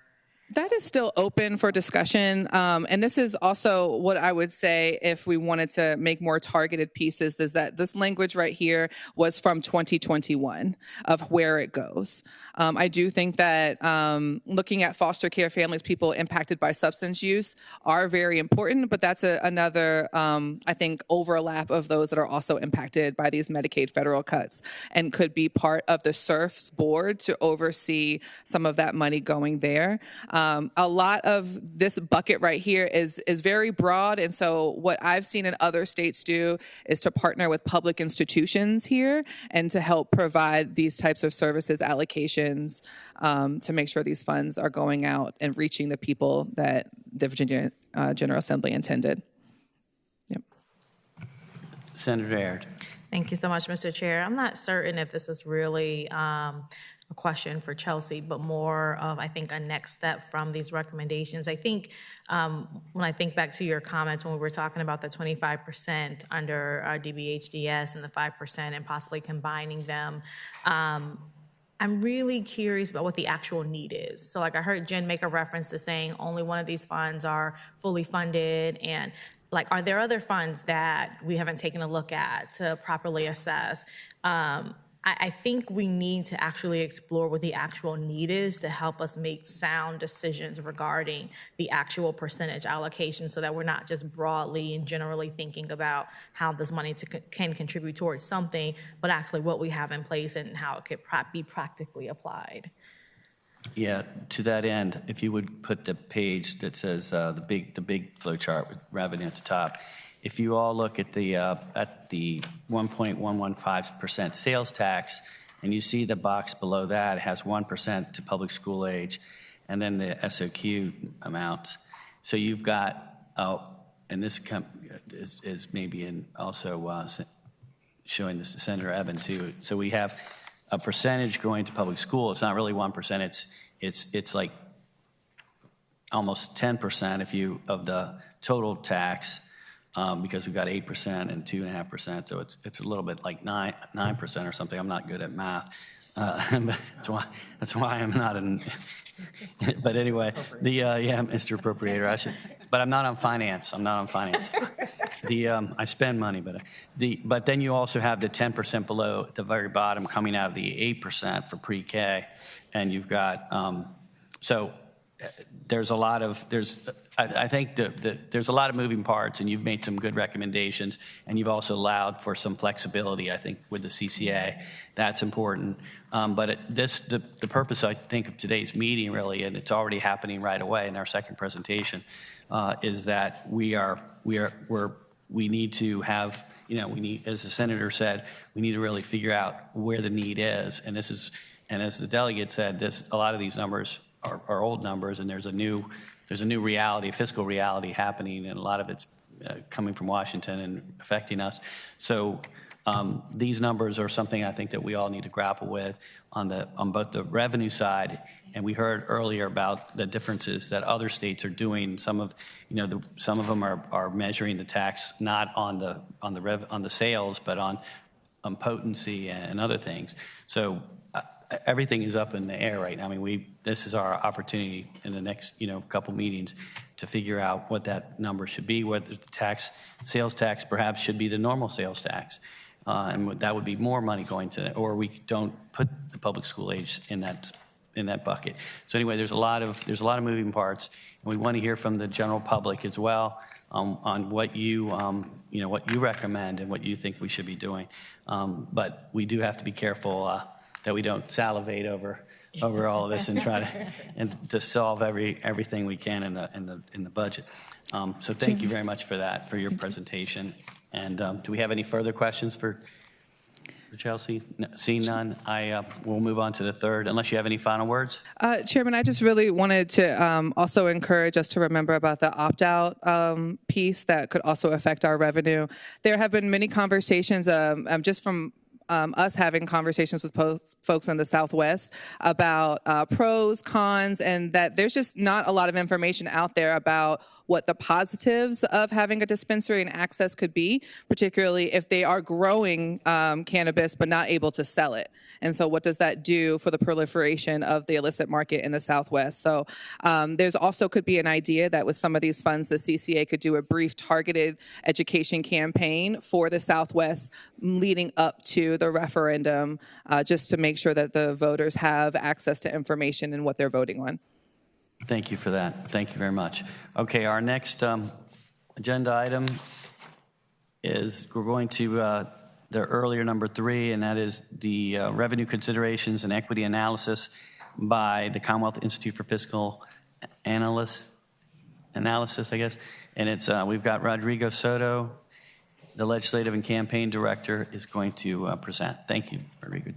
That is still open for discussion. And this is also what I would say if we wanted to make more targeted pieces, is that this language right here was from 2021 of where it goes. I do think that looking at foster care families, people impacted by substance use are very important, but that's another, I think, overlap of those that are also impacted by these Medicaid federal cuts and could be part of the SURF's board to oversee some of that money going there. A lot of this bucket right here is very broad, and so what I've seen in other states do is to partner with public institutions here and to help provide these types of services allocations to make sure these funds are going out and reaching the people that the Virginia General Assembly intended. Yep. Senator Aird. Thank you so much, Mr. Chair. I'm not certain if this is really a question for Chelsea, but more of, I think, a next step from these recommendations. I think when I think back to your comments when we were talking about the 25% under DBHDS and the 5% and possibly combining them, I'm really curious about what the actual need is. So like I heard Jen make a reference to saying only one of these funds are fully funded, and like, are there other funds that we haven't taken a look at to properly assess? I think we need to actually explore what the actual need is to help us make sound decisions regarding the actual percentage allocation, so that we're not just broadly and generally thinking about how this money can contribute towards something, but actually what we have in place and how it could be practically applied. Yeah, to that end, if you would put the page that says the big flow chart with revenue at the top. If you all look at the 1.115% sales tax, and you see the box below that, it has 1% to public school age, and then the SOQ amount. So you've got, and this is maybe in also showing this to Senator Eben too. So we have a percentage going to public school. It's not really 1%. It's like almost 10% of the total tax. Because we've got 8% and 2.5%, so it's a little bit like 9% or something. I'm not good at math. That's why I'm not in. But anyway, Mr. Appropriator, but I'm not on finance. I spend money, but then you also have the 10% below at the very bottom coming out of the 8% for pre-K, and you've got so. I think there's a lot of moving parts, and you've made some good recommendations, and you've also allowed for some flexibility, I think, with the CCA. That's important. But the purpose, I think, of today's meeting, really, and it's already happening right away in our second presentation, is that we need to have, as the senator said, we need to really figure out where the need is, and as the delegate said, a lot of these numbers are old numbers, and there's a new reality, a fiscal reality happening, and a lot of it's coming from Washington and affecting us. So these numbers are something I think that we all need to grapple with on both the revenue side, and we heard earlier about the differences that other states are doing. Some of them are measuring the tax not on the sales, but on potency and other things. So everything is up in the air right now. I mean, this is our opportunity in the next, couple meetings to figure out what that number should be, whether the sales tax perhaps should be the normal sales tax. And that would be more money going to, or we don't put the public school age in that bucket. So anyway, there's a lot of moving parts, and we want to hear from the general public as well on what you recommend and what you think we should be doing. But we do have to be careful that we don't salivate over all of this and try to solve everything we can in the budget. So thank you very much for that, for your presentation. And do we have any further questions for Chelsea? No, seeing none, we'll move on to the third, unless you have any final words. Chairman, I just really wanted to also encourage us to remember about the opt-out piece that could also affect our revenue. There have been many conversations just from us having conversations with folks in the Southwest about pros, cons, and that there's just not a lot of information out there about what the positives of having a dispensary and access could be, particularly if they are growing cannabis but not able to sell it. And so what does that do for the proliferation of the illicit market in the Southwest? So there's also could be an idea that with some of these funds, the CCA could do a brief targeted education campaign for the Southwest leading up to the referendum, just to make sure that the voters have access to information and what they're voting on. Thank you for that. Thank you very much. Okay, our next agenda item is we're going to the earlier number 3, and that is the revenue considerations and equity analysis by the Commonwealth Institute for Fiscal Analysis, I guess. And it's we've got Rodrigo Soto, the Legislative and Campaign Director, is going to present. Thank you, Rodrigo.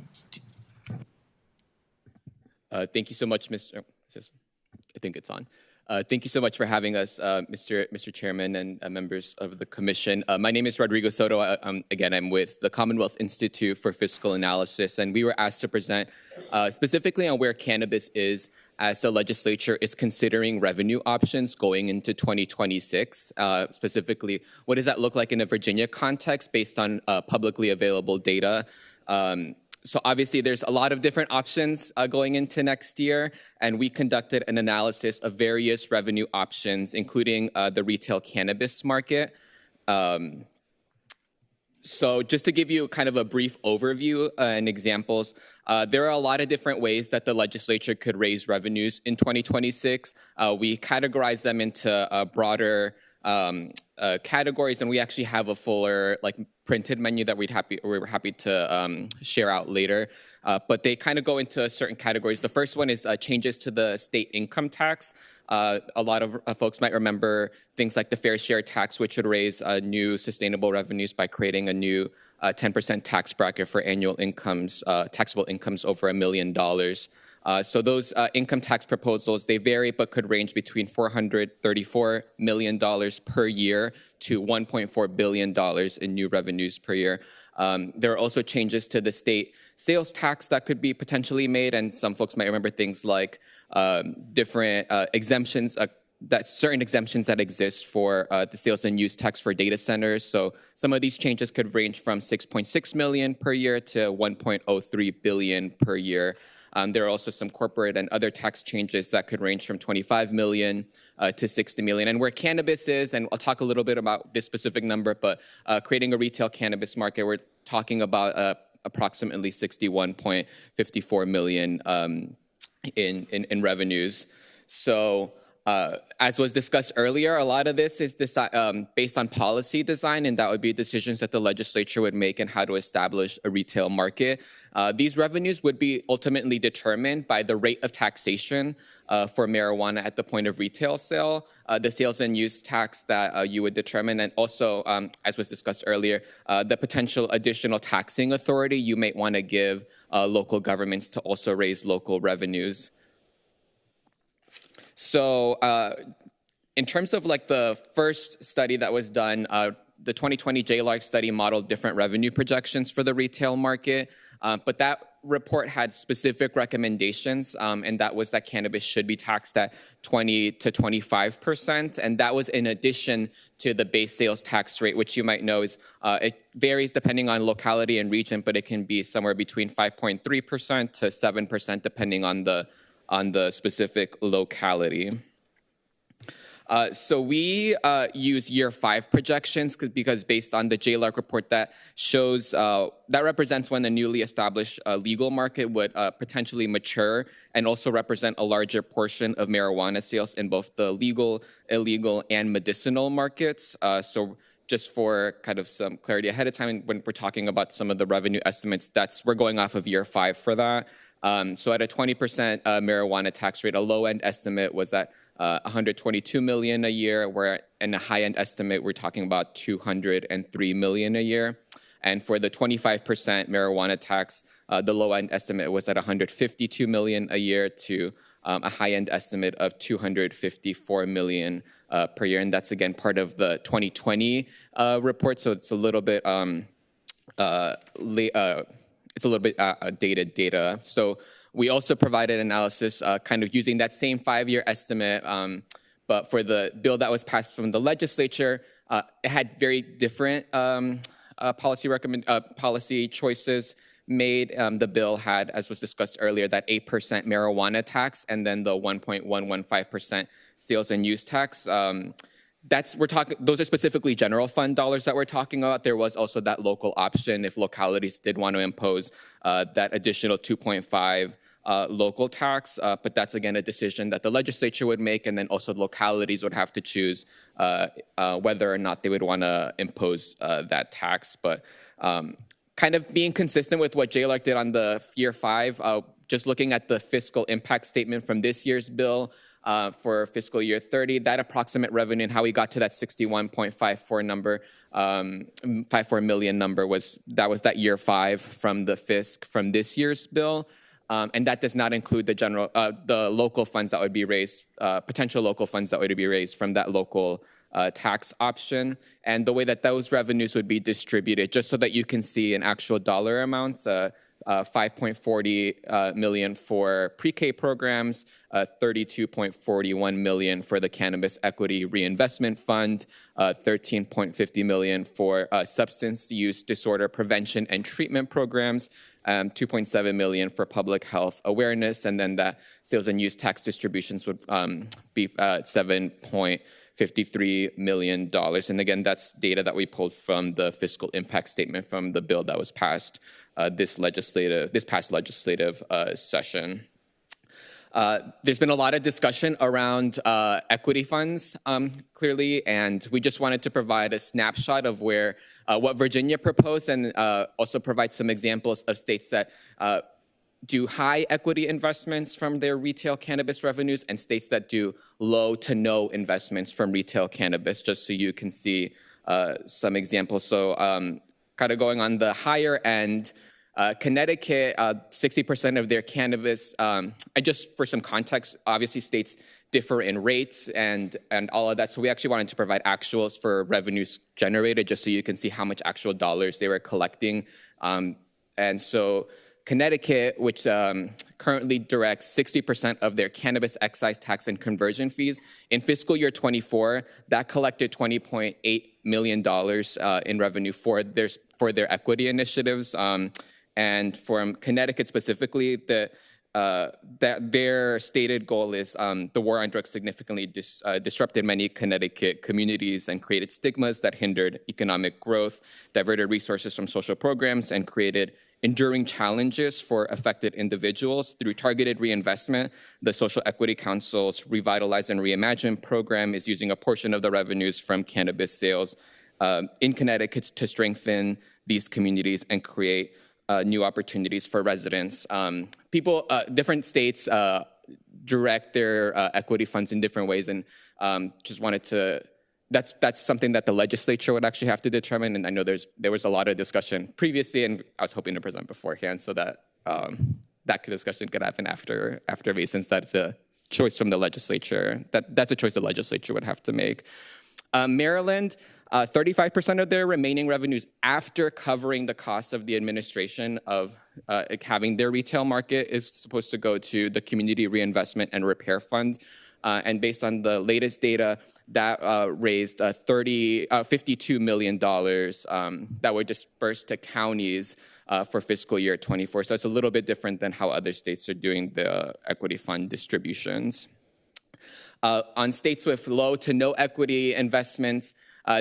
Thank you so much, Mr. I think it's on. Thank you so much for having us, Mr. Chairman and members of the Commission. My name is Rodrigo Soto. I'm with the Commonwealth Institute for Fiscal Analysis, and we were asked to present specifically on where cannabis is as the legislature is considering revenue options going into 2026. Specifically, what does that look like in a Virginia context based on publicly available data? So obviously there's a lot of different options going into next year, and we conducted an analysis of various revenue options, including the retail cannabis market. So just to give you kind of a brief overview and examples, there are a lot of different ways that the legislature could raise revenues in 2026. We categorize them into broader categories, and we actually have a fuller printed menu that we're happy to share out later. But they kind of go into certain categories. The first one is changes to the state income tax. A lot of folks might remember things like the fair share tax, which would raise new sustainable revenues by creating a new 10% tax bracket for annual incomes, taxable incomes over $1 million. So those income tax proposals, they vary but could range between $434 million per year to $1.4 billion in new revenues per year. There are also changes to the state sales tax that could be potentially made, and some folks might remember things like different exemptions, certain exemptions that exist for the sales and use tax for data centers. So some of these changes could range from $6.6 million per year to $1.03 billion per year. There are also some corporate and other tax changes that could range from $25 million to $60 million. And where cannabis is, and I'll talk a little bit about this specific number, but creating a retail cannabis market, we're talking about approximately $61.54 million in revenues. So as was discussed earlier, a lot of this is based on policy design, and that would be decisions that the legislature would make in how to establish a retail market. These revenues would be ultimately determined by the rate of taxation for marijuana at the point of retail sale, the sales and use tax that you would determine, and also, as was discussed earlier, the potential additional taxing authority you might want to give local governments to also raise local revenues. So in terms of the first study that was done, the 2020 JLARC study modeled different revenue projections for the retail market, but that report had specific recommendations, and that was that cannabis should be taxed at 20 to 25%, and that was in addition to the base sales tax rate, which you might know is it varies depending on locality and region, but it can be somewhere between 5.3% to 7% depending on the specific locality. So we use year 5 projections because based on the JLARC report that shows, that represents when the newly established legal market would potentially mature and also represent a larger portion of marijuana sales in both the legal, illegal, and medicinal markets. So just for kind of some clarity ahead of time, when we're talking about some of the revenue estimates, we're going off of year 5 for that. So at a 20% marijuana tax rate, a low-end estimate was at $122 million a year, where in a high-end estimate, we're talking about $203 million a year. And for the 25% marijuana tax, the low-end estimate was at $152 million a year to a high-end estimate of $254 million per year. And that's, again, part of the 2020 report, so it's a little bit dated data. So we also provided analysis kind of using that same 5-year estimate, but for the bill that was passed from the legislature, it had very different policy choices made. The bill had, as was discussed earlier, that 8% marijuana tax and then the 1.115% sales and use tax. Those are specifically general fund dollars that we're talking about. There was also that local option if localities did want to impose that additional 2.5 local tax, but that's again a decision that the legislature would make, and then also localities would have to choose whether or not they would want to impose that tax. But kind of being consistent with what JLARC did on the year 5, just looking at the fiscal impact statement from this year's bill, for fiscal year 30, that approximate revenue and how we got to that 61.54 number, 54 million number was that year 5 from the fisc from this year's bill. And that does not include the local funds that would be raised, potential local funds that would be raised from that local tax option. And the way that those revenues would be distributed, just so that you can see in actual dollar amounts, 5.40 million for pre-K programs, 32.41 million for the Cannabis Equity Reinvestment Fund, 13.50 million for substance use disorder prevention and treatment programs, $2.7 million for public health awareness, and then that sales and use tax distributions would be $7.53 million. And again, that's data that we pulled from the fiscal impact statement from the bill that was passed this past legislative session. There's been a lot of discussion around equity funds, clearly, and we just wanted to provide a snapshot of what Virginia proposed, and also provide some examples of states that do high equity investments from their retail cannabis revenues and states that do low to no investments from retail cannabis, just so you can see some examples. So kind of going on the higher end, Connecticut, 60% of their cannabis, and just for some context, obviously states differ in rates and all of that. So we actually wanted to provide actuals for revenues generated, just so you can see how much actual dollars they were collecting. And so Connecticut, which currently directs 60% of their cannabis excise tax and conversion fees, in fiscal year 24, that collected $20.8 million in revenue for their equity initiatives. And from Connecticut specifically, their stated goal is the war on drugs significantly disrupted many Connecticut communities and created stigmas that hindered economic growth, diverted resources from social programs, and created enduring challenges for affected individuals. Through targeted reinvestment, the Social Equity Council's Revitalize and Reimagine program is using a portion of the revenues from cannabis sales in Connecticut to strengthen these communities and create new opportunities for residents. Different states direct their equity funds in different ways, and just wanted to, that's something that the legislature would actually have to determine, and I know there was a lot of discussion previously, and I was hoping to present beforehand so that that discussion could happen after me, since that's a choice from the legislature. That's a choice the legislature would have to make. Maryland, 35% of their remaining revenues after covering the cost of the administration of having their retail market is supposed to go to the Community Reinvestment and Repair Fund. And based on the latest data, that raised $52 million that were dispersed to counties for fiscal year 24. So it's a little bit different than how other states are doing the equity fund distributions. On states with low to no equity investments,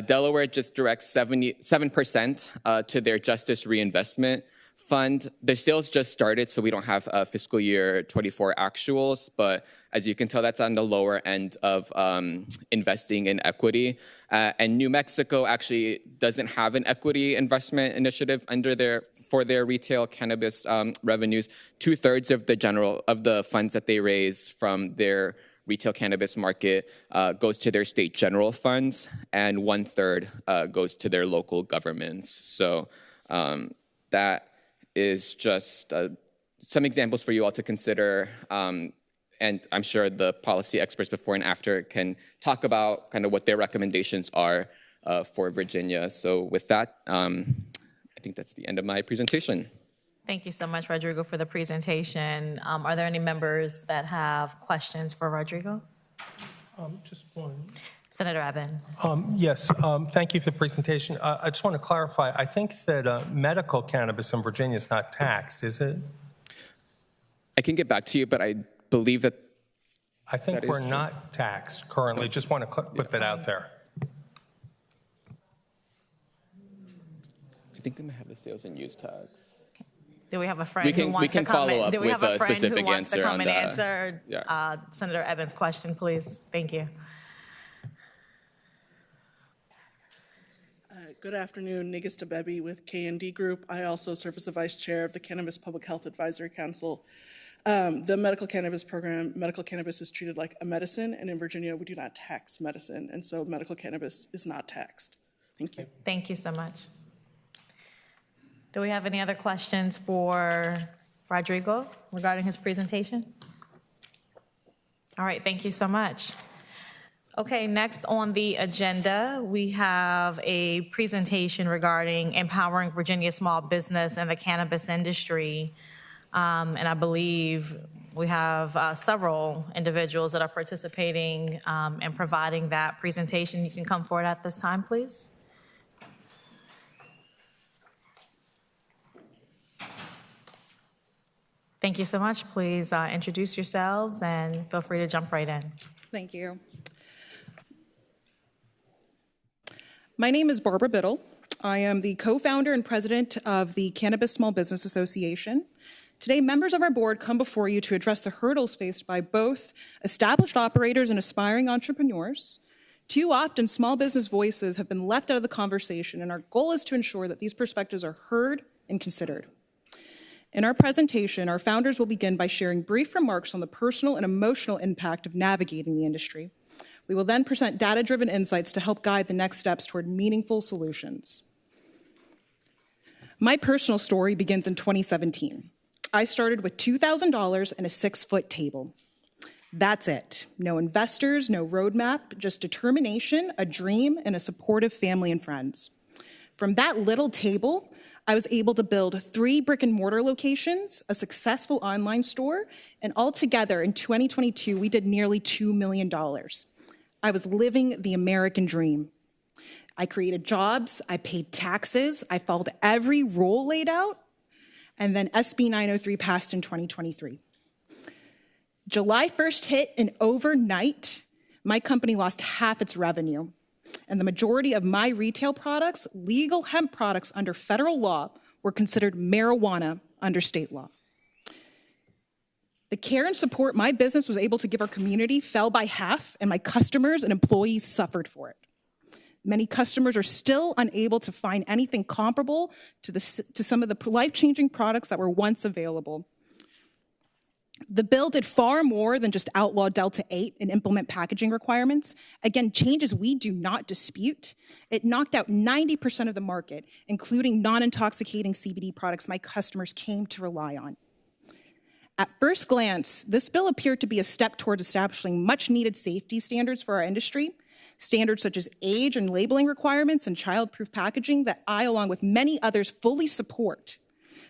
Delaware just directs 7% to their Justice Reinvestment Fund. The sales just started, so we don't have fiscal year 24 actuals, but as you can tell, that's on the lower end of investing in equity. And New Mexico actually doesn't have an equity investment initiative for their retail cannabis revenues. 2/3 of the funds that they raise from their retail cannabis market goes to their state general funds, and 1/3 goes to their local governments. So that is just some examples for you all to consider. And I'm sure the policy experts before and after can talk about kind of what their recommendations are for Virginia. So with that, I think that's the end of my presentation. Thank you so much, Rodrigo, for the presentation. Are there any members that have questions for Rodrigo? Just one. Senator Abbott. Yes, thank you for the presentation. I just want to clarify, I think that medical cannabis in Virginia is not taxed, is it? I can get back to you, but I believe that I think we're not taxed currently. Just want to put that out there. I think they might have the sales and use tax. Do we have a friend who wants to come in? Do we have a friend who wants to come and answer Senator Evans' question, please? Thank you. Good afternoon, Nigas Tabebi with K&D Group. I also serve as the Vice Chair of the Cannabis Public Health Advisory Council. The medical cannabis program, medical cannabis is treated like a medicine, and in Virginia, we do not tax medicine, and so medical cannabis is not taxed. Thank you. Thank you so much. Do we have any other questions for Rodrigo regarding his presentation? All right, thank you so much. Okay, next on the agenda, we have a presentation regarding empowering Virginia small business and the cannabis industry. And I believe we have several individuals that are participating and providing that presentation. You can come forward at this time, please. Thank you so much. Please introduce yourselves and feel free to jump right in. Thank you. My name is Barbara Biddle. I am the co-founder and president of the Cannabis Small Business Association. Today, members of our board come before you to address the hurdles faced by both established operators and aspiring entrepreneurs. Too often, small business voices have been left out of the conversation, and our goal is to ensure that these perspectives are heard and considered. In our presentation, our founders will begin by sharing brief remarks on the personal and emotional impact of navigating the industry. We will then present data-driven insights to help guide the next steps toward meaningful solutions. My personal story begins in 2017. I started with $2,000 and a 6-foot table. That's it. No investors, no roadmap, just determination, a dream, and a supportive family and friends. From that little table, I was able to build 3 brick-and-mortar locations, a successful online store, and altogether in 2022, we did nearly $2 million. I was living the American dream. I created jobs, I paid taxes, I followed every rule laid out, and then SB 903 passed in 2023. July 1st hit, and overnight, my company lost half its revenue. And the majority of my retail products, legal hemp products under federal law, were considered marijuana under state law. The care and support my business was able to give our community fell by half, and my customers and employees suffered for it. Many customers are still unable to find anything comparable to some of the life-changing products that were once available. The bill did far more than just outlaw Delta 8 and implement packaging requirements. Again, changes we do not dispute. It knocked out 90% of the market, including non-intoxicating CBD products my customers came to rely on. At first glance, this bill appeared to be a step towards establishing much-needed safety standards for our industry, standards such as age and labeling requirements and child-proof packaging that I, along with many others, fully support.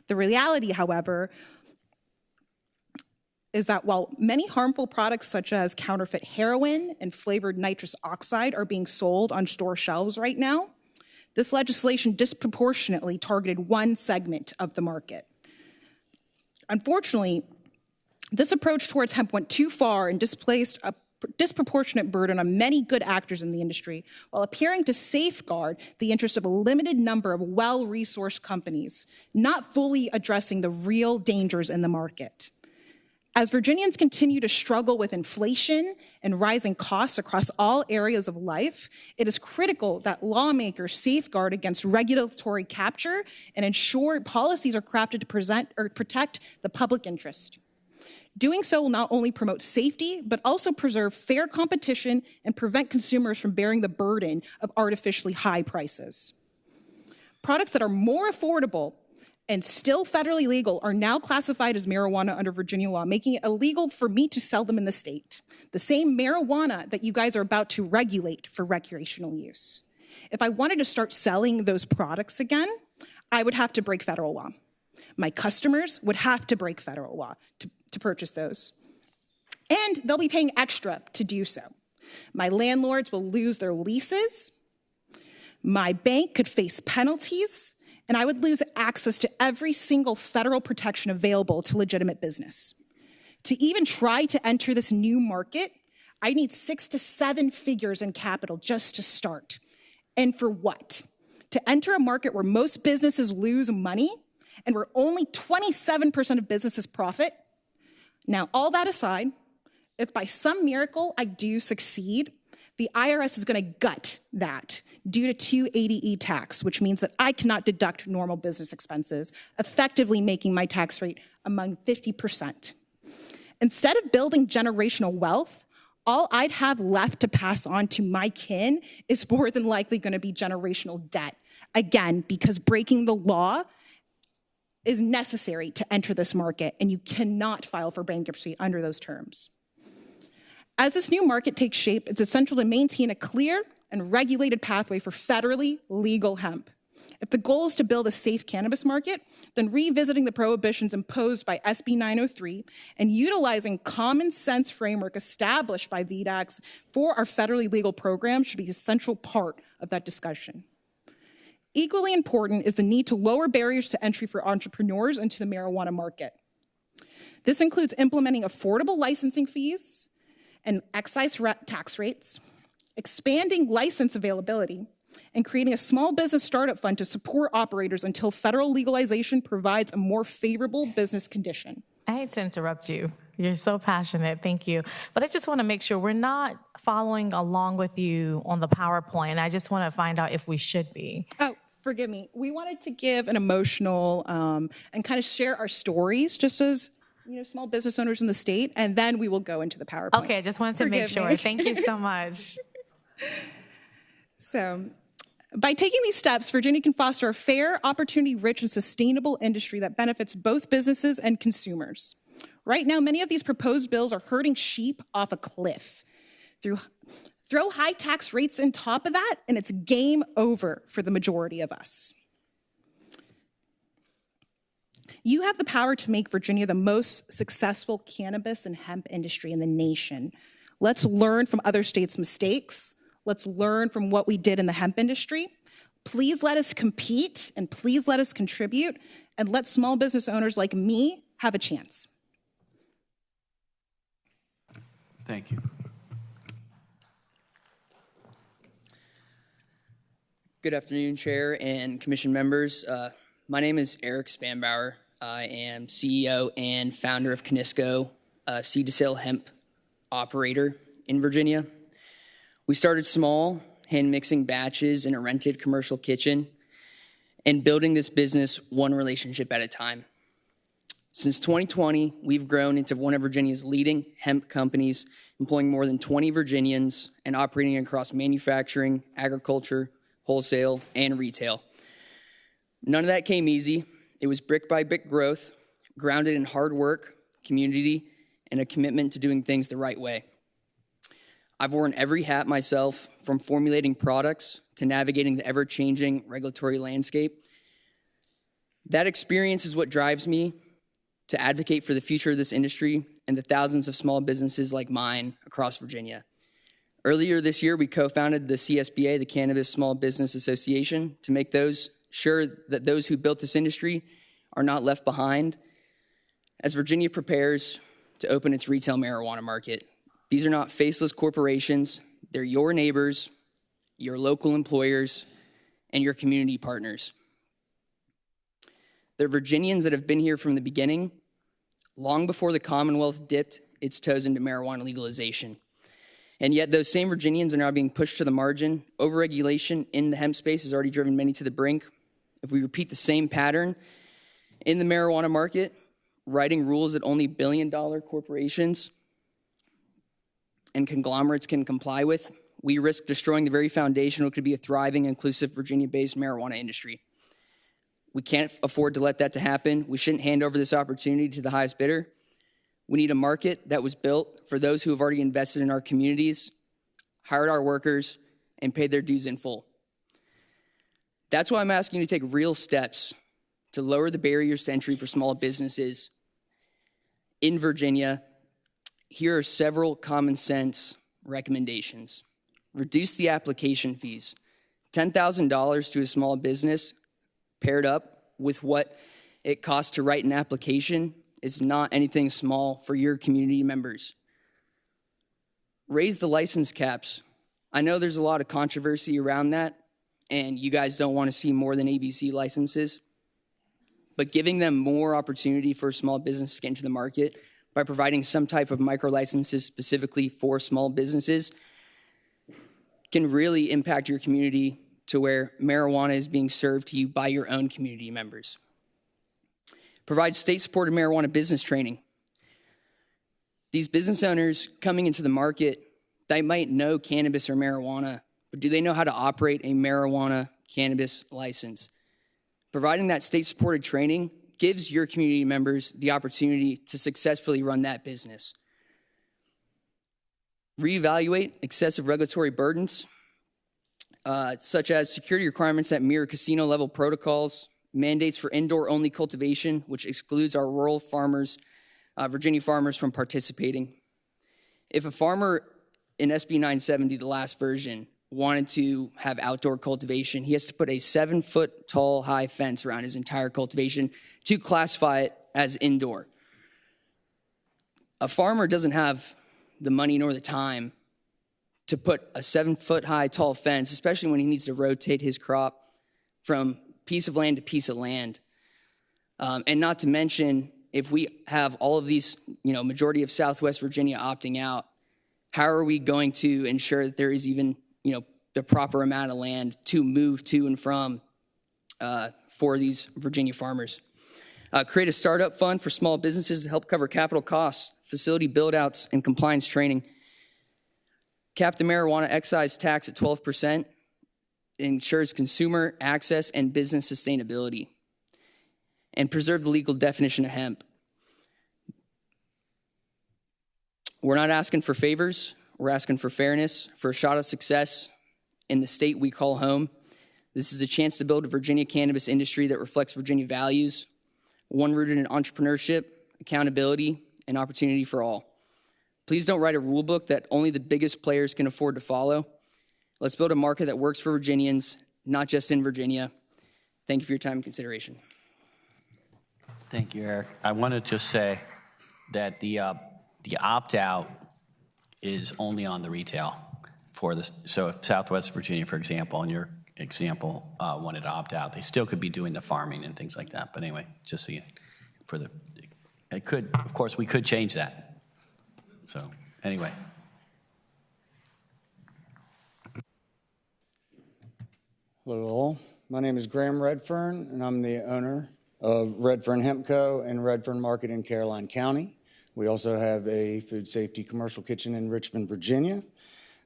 The reality, however, is that while many harmful products such as counterfeit heroin and flavored nitrous oxide are being sold on store shelves right now, this legislation disproportionately targeted one segment of the market. Unfortunately, this approach towards hemp went too far and displaced a disproportionate burden on many good actors in the industry, while appearing to safeguard the interests of a limited number of well-resourced companies, not fully addressing the real dangers in the market. As Virginians continue to struggle with inflation and rising costs across all areas of life, it is critical that lawmakers safeguard against regulatory capture and ensure policies are crafted to protect the public interest. Doing so will not only promote safety, but also preserve fair competition and prevent consumers from bearing the burden of artificially high prices. Products that are more affordable and still federally legal are now classified as marijuana under Virginia law, making it illegal for me to sell them in the state. The same marijuana that you guys are about to regulate for recreational use. If I wanted to start selling those products again, I would have to break federal law. My customers would have to break federal law to purchase those. And they'll be paying extra to do so. My landlords will lose their leases. My bank could face penalties. And I would lose access to every single federal protection available to legitimate business. To even try to enter this new market, I need 6 to 7 figures in capital just to start. And for what? To enter a market where most businesses lose money and where only 27% of businesses profit? Now, all that aside, if by some miracle I do succeed, the IRS is going to gut that due to 280E tax, which means that I cannot deduct normal business expenses, effectively making my tax rate among 50%. Instead of building generational wealth, all I'd have left to pass on to my kin is more than likely going to be generational debt. Again, because breaking the law is necessary to enter this market, and you cannot file for bankruptcy under those terms. As this new market takes shape, it's essential to maintain a clear and regulated pathway for federally legal hemp. If the goal is to build a safe cannabis market, then revisiting the prohibitions imposed by SB 903 and utilizing common sense framework established by VDACs for our federally legal program should be a central part of that discussion. Equally important is the need to lower barriers to entry for entrepreneurs into the marijuana market. This includes implementing affordable licensing fees and excise tax rates, expanding license availability, and creating a small business startup fund to support operators until federal legalization provides a more favorable business condition. I hate to interrupt you. You're so passionate. Thank you. But I just want to make sure we're not following along with you on the PowerPoint. I just want to find out if we should be. Oh, forgive me. We wanted to give an emotional and kind of share our stories just as small business owners in the state, and then we will go into the PowerPoint. Okay, I just wanted to make sure. Thank you so much. So, by taking these steps, Virginia can foster a fair, opportunity-rich, and sustainable industry that benefits both businesses and consumers. Right now, many of these proposed bills are herding sheep off a cliff. Throw high tax rates on top of that, and it's game over for the majority of us. You have the power to make Virginia the most successful cannabis and hemp industry in the nation. Let's learn from other states' mistakes. Let's learn from what we did in the hemp industry. Please let us compete, and please let us contribute, and let small business owners like me have a chance. Thank you. Good afternoon, Chair and Commission members. My name is Eric Spanbauer. I am CEO and founder of Canisco, a seed-to-sale hemp operator in Virginia. We started small, hand-mixing batches in a rented commercial kitchen, and building this business one relationship at a time. Since 2020, we've grown into one of Virginia's leading hemp companies, employing more than 20 Virginians and operating across manufacturing, agriculture, wholesale, and retail. None of that came easy. It was brick by brick growth, grounded in hard work, community, and a commitment to doing things the right way. I've worn every hat myself, from formulating products to navigating the ever-changing regulatory landscape. That experience is what drives me to advocate for the future of this industry and the thousands of small businesses like mine across Virginia. Earlier this year, we co-founded the CSBA, the Cannabis Small Business Association, to make sure that those who built this industry are not left behind as Virginia prepares to open its retail marijuana market. These are not faceless corporations. They're your neighbors, your local employers, and your community partners. They're Virginians that have been here from the beginning, long before the Commonwealth dipped its toes into marijuana legalization. And yet those same Virginians are now being pushed to the margin. Overregulation in the hemp space has already driven many to the brink. If we repeat the same pattern in the marijuana market, writing rules that only billion-dollar corporations and conglomerates can comply with, we risk destroying the very foundation of what could be a thriving, inclusive, Virginia-based marijuana industry. We can't afford to let that to happen. We shouldn't hand over this opportunity to the highest bidder. We need a market that was built for those who have already invested in our communities, hired our workers, and paid their dues in full. That's why I'm asking you to take real steps to lower the barriers to entry for small businesses in Virginia. Here are several common sense recommendations. Reduce the application fees. $10,000 to a small business paired up with what it costs to write an application is not anything small for your community members. Raise the license caps. I know there's a lot of controversy around that, and you guys don't want to see more than ABC licenses, but giving them more opportunity for a small business to get into the market by providing some type of micro licenses specifically for small businesses can really impact your community to where marijuana is being served to you by your own community members. Provide state-supported marijuana business training. These business owners coming into the market, they might know cannabis or marijuana, but do they know how to operate a marijuana cannabis license? Providing that state-supported training gives your community members the opportunity to successfully run that business. Reevaluate excessive regulatory burdens, such as security requirements that mirror casino-level protocols, mandates for indoor-only cultivation, which excludes our rural farmers, Virginia farmers, from participating. If a farmer in SB 970, the last version, wanted to have outdoor cultivation, he has to put a 7-foot-tall high fence around his entire cultivation to classify it as indoor. A farmer doesn't have the money nor the time to put a 7-foot-high tall fence, especially when he needs to rotate his crop from piece of land to piece of land. And not to mention, if we have all of these, majority of Southwest Virginia opting out, how are we going to ensure that there is even, the proper amount of land to move to and from for these Virginia farmers? Create a startup fund for small businesses to help cover capital costs, facility build-outs, and compliance training. Cap the marijuana excise tax at 12%. It ensures consumer access and business sustainability. And preserve the legal definition of hemp. We're not asking for favors. We're asking for fairness, for a shot of success in the state we call home. This is a chance to build a Virginia cannabis industry that reflects Virginia values, one rooted in entrepreneurship, accountability, and opportunity for all. Please don't write a rule book that only the biggest players can afford to follow. Let's build a market that works for Virginians, not just in Virginia. Thank you for your time and consideration. Thank you, Eric. I want to just say that the opt-out is only on the retail for this. So if Southwest Virginia, for example, in your example, wanted to opt out, they still could be doing the farming and things like that. But anyway, just so you, of course, we could change that. So anyway. Hello all. My name is Graham Redfern, and I'm the owner of Redfern Hemp Co. and Redfern Market in Caroline County. We also have a food safety commercial kitchen in Richmond, Virginia.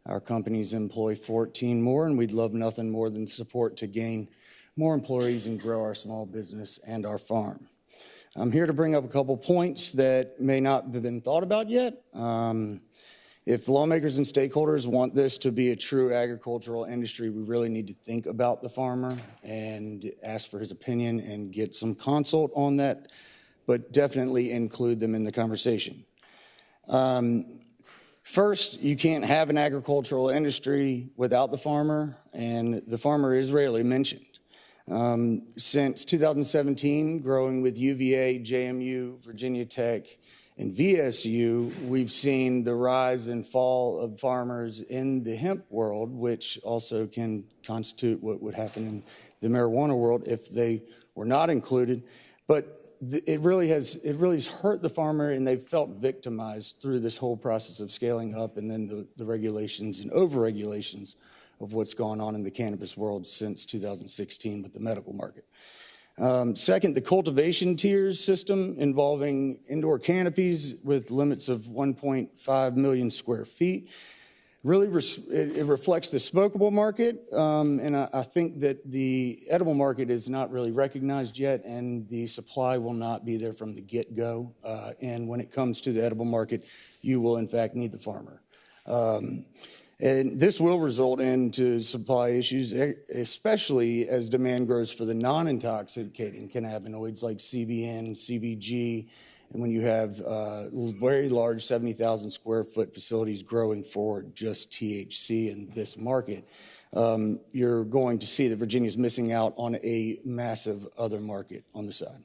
Our companies employ 14 more, and we'd love nothing more than support to gain more employees and grow our small business and our farm. I'm here to bring up a couple points that may not have been thought about yet. If lawmakers and stakeholders want this to be a true agricultural industry, we really need to think about the farmer and ask for his opinion and get some consult on that, but definitely include them in the conversation. First, you can't have an agricultural industry without the farmer, and the farmer is rarely mentioned. Since 2017, growing with UVA, JMU, Virginia Tech, and VSU, we've seen the rise and fall of farmers in the hemp world, which also can constitute what would happen in the marijuana world if they were not included. But it really has hurt the farmer, and they've felt victimized through this whole process of scaling up and then the regulations and over-regulations of what's gone on in the cannabis world since 2016 with the medical market. Second, the cultivation tiers system involving indoor canopies with limits of 1.5 million square feet. Really, it reflects the smokable market, and I think that the edible market is not really recognized yet, and the supply will not be there from the get-go. And when it comes to the edible market, you will, in fact, need the farmer. And this will result into supply issues, especially as demand grows for the non-intoxicating cannabinoids like CBN, CBG, and when you have very large 70,000 square foot facilities growing for just THC in this market, you're going to see that Virginia's missing out on a massive other market on the side.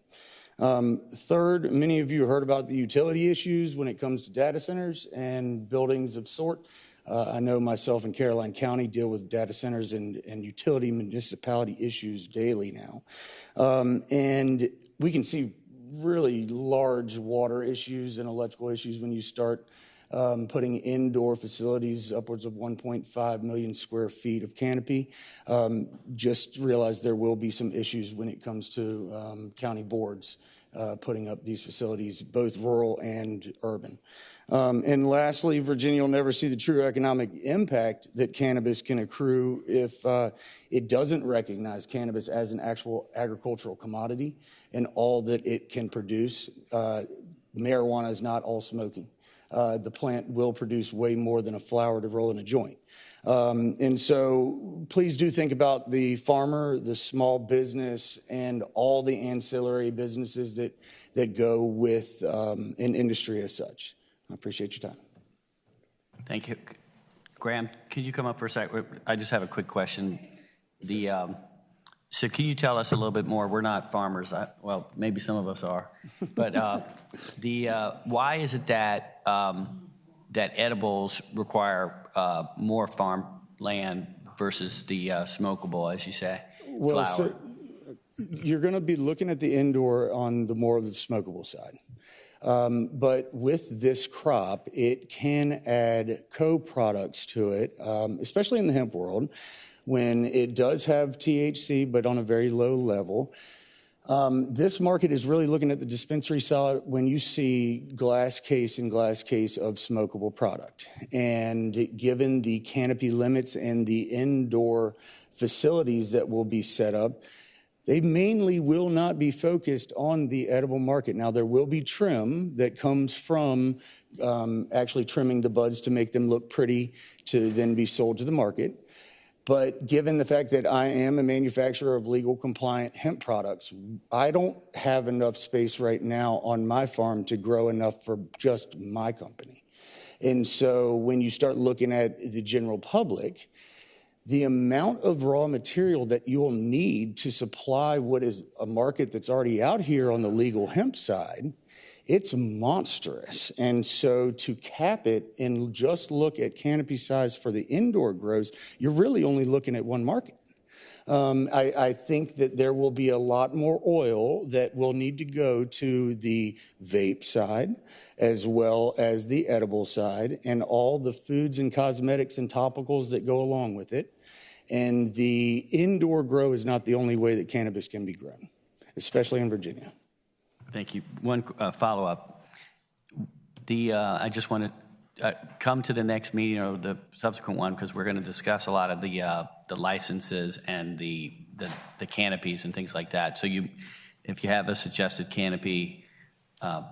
Third, many of you heard about the utility issues when it comes to data centers and buildings of sort. I know myself and Caroline County deal with data centers and utility municipality issues daily now. And we can see really large water issues and electrical issues when you start putting indoor facilities upwards of 1.5 million square feet of canopy. Just realize there will be some issues when it comes to county boards putting up these facilities, both rural and urban. And lastly, Virginia will never see the true economic impact that cannabis can accrue if it doesn't recognize cannabis as an actual agricultural commodity and all that it can produce. Marijuana is not all smoking. The plant will produce way more than a flower to roll in a joint. And so please do think about the farmer, the small business, and all the ancillary businesses that go with an industry as such. I appreciate your time. Thank you. Graham, can you come up for a sec? I just have a quick question. So can you tell us a little bit more? We're not farmers. Well, maybe some of us are. But why is it that that edibles require more farm land versus the smokable, as you say, Well, flower? so you're going to be looking at the indoor on the more of the smokable side. But with this crop, it can add co-products to it, especially in the hemp world, when it does have THC, but on a very low level. This market is really looking at the dispensary side when you see glass case and glass case of smokable product. And given the canopy limits and the indoor facilities that will be set up, they mainly will not be focused on the edible market. Now, there will be trim that comes from actually trimming the buds to make them look pretty to then be sold to the market. But given the fact that I am a manufacturer of legal compliant hemp products, I don't have enough space right now on my farm to grow enough for just my company. And so when you start looking at the general public, the amount of raw material that you'll need to supply what is a market that's already out here on the legal hemp side, it's monstrous. And so to cap it and just look at canopy size for the indoor grows, you're really only looking at one market. I think that there will be a lot more oil that will need to go to the vape side as well as the edible side and all the foods and cosmetics and topicals that go along with it. And the indoor grow is not the only way that cannabis can be grown, especially in Virginia. Thank you. One follow-up. I just want to come to the next meeting or the subsequent one because we're going to discuss a lot of the licenses and the canopies and things like that. So if you have a suggested canopy,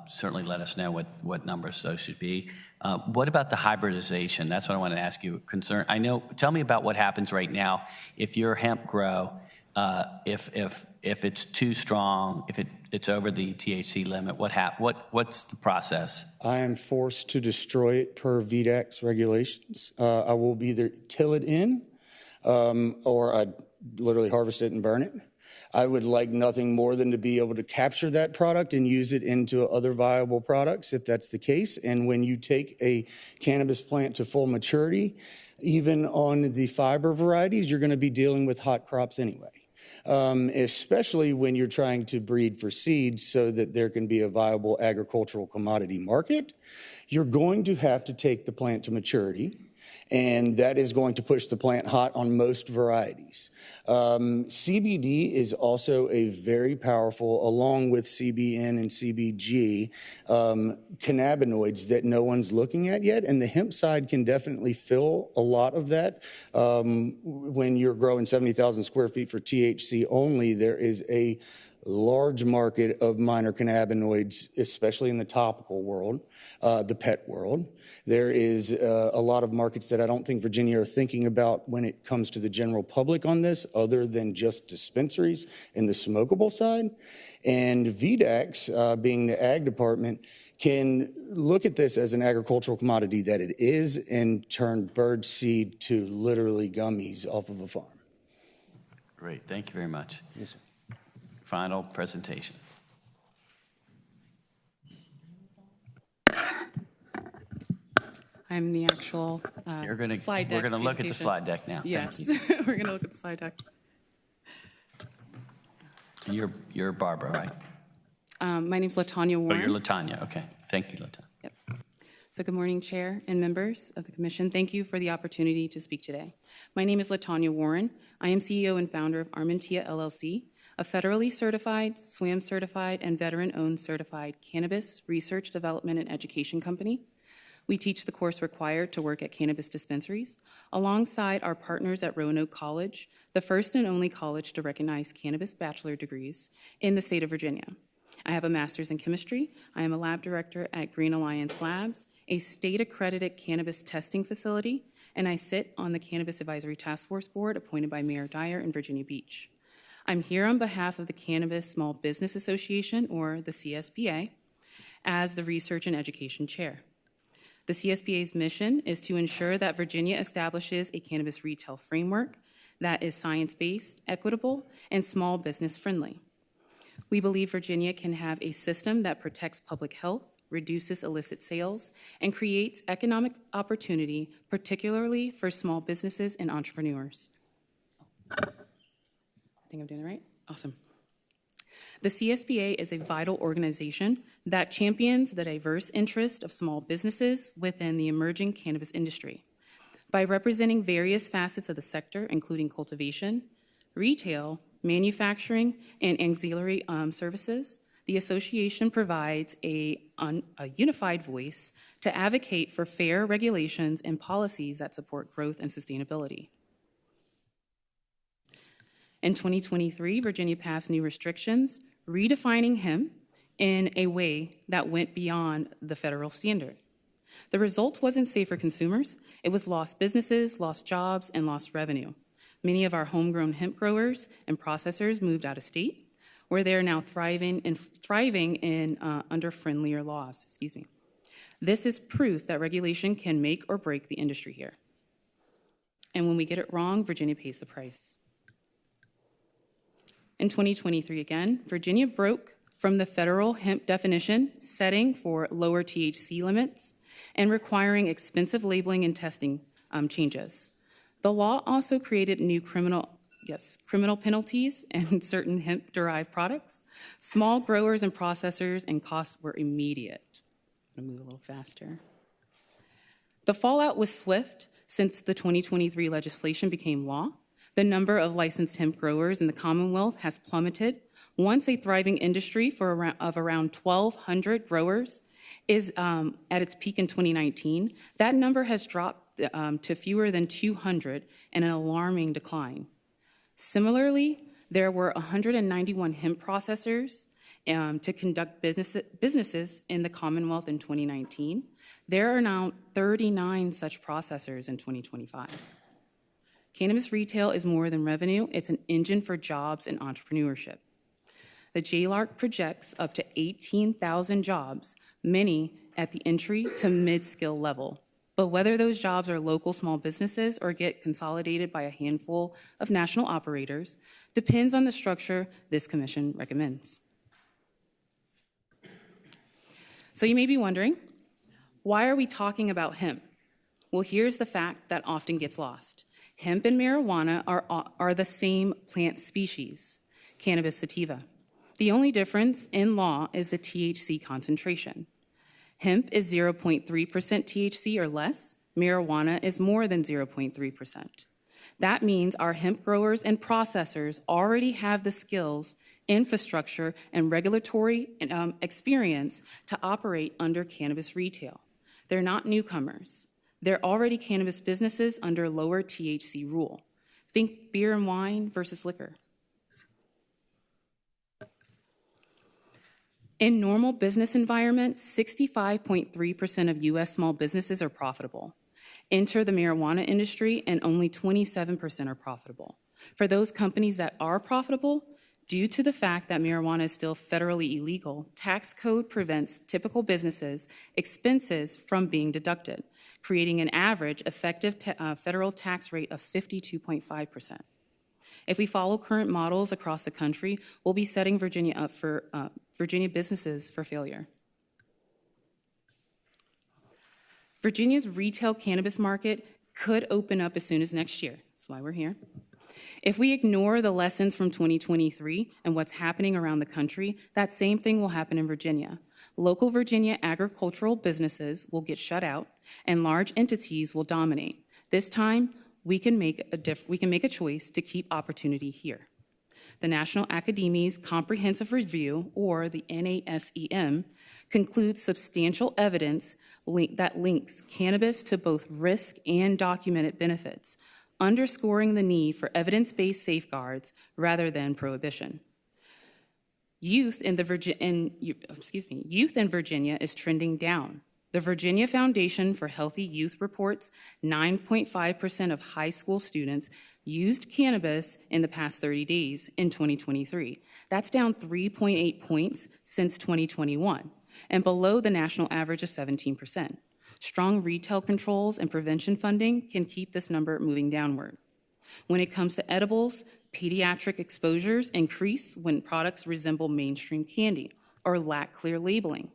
certainly let us know what numbers those should be. What about the hybridization? That's what I want to ask you. Tell me about what happens right now if your hemp grow, if it's too strong, if it's over the THC limit, what's the process? I am forced to destroy it per VDAC's regulations. I will either till it in or I literally harvest it and burn it. I would like nothing more than to be able to capture that product and use it into other viable products if that's the case. And when you take a cannabis plant to full maturity, even on the fiber varieties, you're going to be dealing with hot crops anyway. Especially when you're trying to breed for seeds so that there can be a viable agricultural commodity market, you're going to have to take the plant to maturity. And that is going to push the plant hot on most varieties. CBD is also a very powerful, along with CBN and CBG, cannabinoids that no one's looking at yet. And the hemp side can definitely fill a lot of that. When you're growing 70,000 square feet for THC only, there is a large market of minor cannabinoids, especially in the topical world, the pet world. There is a lot of markets that I don't think Virginia are thinking about when it comes to the general public on this, other than just dispensaries in the smokable side. And VDACs, being the ag department, can look at this as an agricultural commodity that it is and turn bird seed to literally gummies off of a farm. Great. Thank you very much. Yes, sir. Final presentation. I'm the actual slide deck. We're going to look at the slide deck now. Yes, Thank you. we're going to look at the slide deck. You're Barbara, right? My name's LaTanya Warren. Oh, you're LaTanya. Okay. Thank you, LaTanya. Yep. So good morning, Chair and members of the Commission. Thank you for the opportunity to speak today. My name is LaTanya Warren. I am CEO and founder of Armentia LLC, a federally certified, SWAM certified, and veteran-owned certified cannabis research, development, and education company. We teach the course required to work at cannabis dispensaries, alongside our partners at Roanoke College, the first and only college to recognize cannabis bachelor degrees in the state of Virginia. I have a master's in chemistry. I am a lab director at Green Alliance Labs, a state-accredited cannabis testing facility, and I sit on the Cannabis Advisory Task Force Board appointed by Mayor Dyer in Virginia Beach. I'm here on behalf of the Cannabis Small Business Association, or the CSBA, as the Research and Education Chair. The CSBA's mission is to ensure that Virginia establishes a cannabis retail framework that is science-based, equitable, and small business friendly. We believe Virginia can have a system that protects public health, reduces illicit sales, and creates economic opportunity, particularly for small businesses and entrepreneurs. I think I'm doing it right? Awesome. The CSBA is a vital organization that champions the diverse interest of small businesses within the emerging cannabis industry. By representing various facets of the sector, including cultivation, retail, manufacturing, and auxiliary services, the association provides a unified voice to advocate for fair regulations and policies that support growth and sustainability. In 2023, Virginia passed new restrictions redefining hemp in a way that went beyond the federal standard. The result wasn't safer consumers, it was lost businesses, lost jobs, and lost revenue. Many of our homegrown hemp growers and processors moved out of state, where they are now thriving in under friendlier laws. This is proof that regulation can make or break the industry here. And when we get it wrong, Virginia pays the price. In 2023 again, Virginia broke from the federal hemp definition, setting for lower THC limits and requiring expensive labeling and testing changes. The law also created new criminal penalties and certain hemp-derived products. Small growers and processors and costs were immediate. I'm gonna move a little faster. The fallout was swift since the 2023 legislation became law. The number of licensed hemp growers in the Commonwealth has plummeted. Once a thriving industry of around 1,200 growers is at its peak in 2019, that number has dropped to fewer than 200 and an alarming decline. Similarly, there were 191 hemp processors to conduct businesses in the Commonwealth in 2019. There are now 39 such processors in 2025. Cannabis retail is more than revenue, it's an engine for jobs and entrepreneurship. The JLARC projects up to 18,000 jobs, many at the entry to mid-skill level. But whether those jobs are local small businesses or get consolidated by a handful of national operators depends on the structure this commission recommends. So you may be wondering, why are we talking about hemp? Well, here's the fact that often gets lost. Hemp and marijuana are the same plant species, Cannabis sativa. The only difference in law is the THC concentration. Hemp is 0.3% THC or less. Marijuana is more than 0.3%. That means our hemp growers and processors already have the skills, infrastructure, and regulatory experience to operate under cannabis retail. They're not newcomers. They're already cannabis businesses under lower THC rule. Think beer and wine versus liquor. In normal business environments, 65.3% of U.S. small businesses are profitable. Enter the marijuana industry and only 27% are profitable. For those companies that are profitable, due to the fact that marijuana is still federally illegal, tax code prevents typical businesses' expenses from being deducted, creating an average effective federal tax rate of 52.5%. If we follow current models across the country, we'll be setting Virginia up for Virginia businesses for failure. Virginia's retail cannabis market could open up as soon as next year. That's why we're here. If we ignore the lessons from 2023 and what's happening around the country, that same thing will happen in Virginia. Local Virginia agricultural businesses will get shut out and large entities will dominate. This time, we can make a choice to keep opportunity here. The National Academy's Comprehensive Review, or the NASEM, concludes substantial evidence that links cannabis to both risk and documented benefits, underscoring the need for evidence-based safeguards rather than prohibition. Youth in Virginia is trending down. The Virginia Foundation for Healthy Youth reports 9.5% of high school students used cannabis in the past 30 days in 2023. That's down 3.8 points since 2021 and below the national average of 17%. Strong retail controls and prevention funding can keep this number moving downward. When it comes to edibles, pediatric exposures increase when products resemble mainstream candy or lack clear labeling.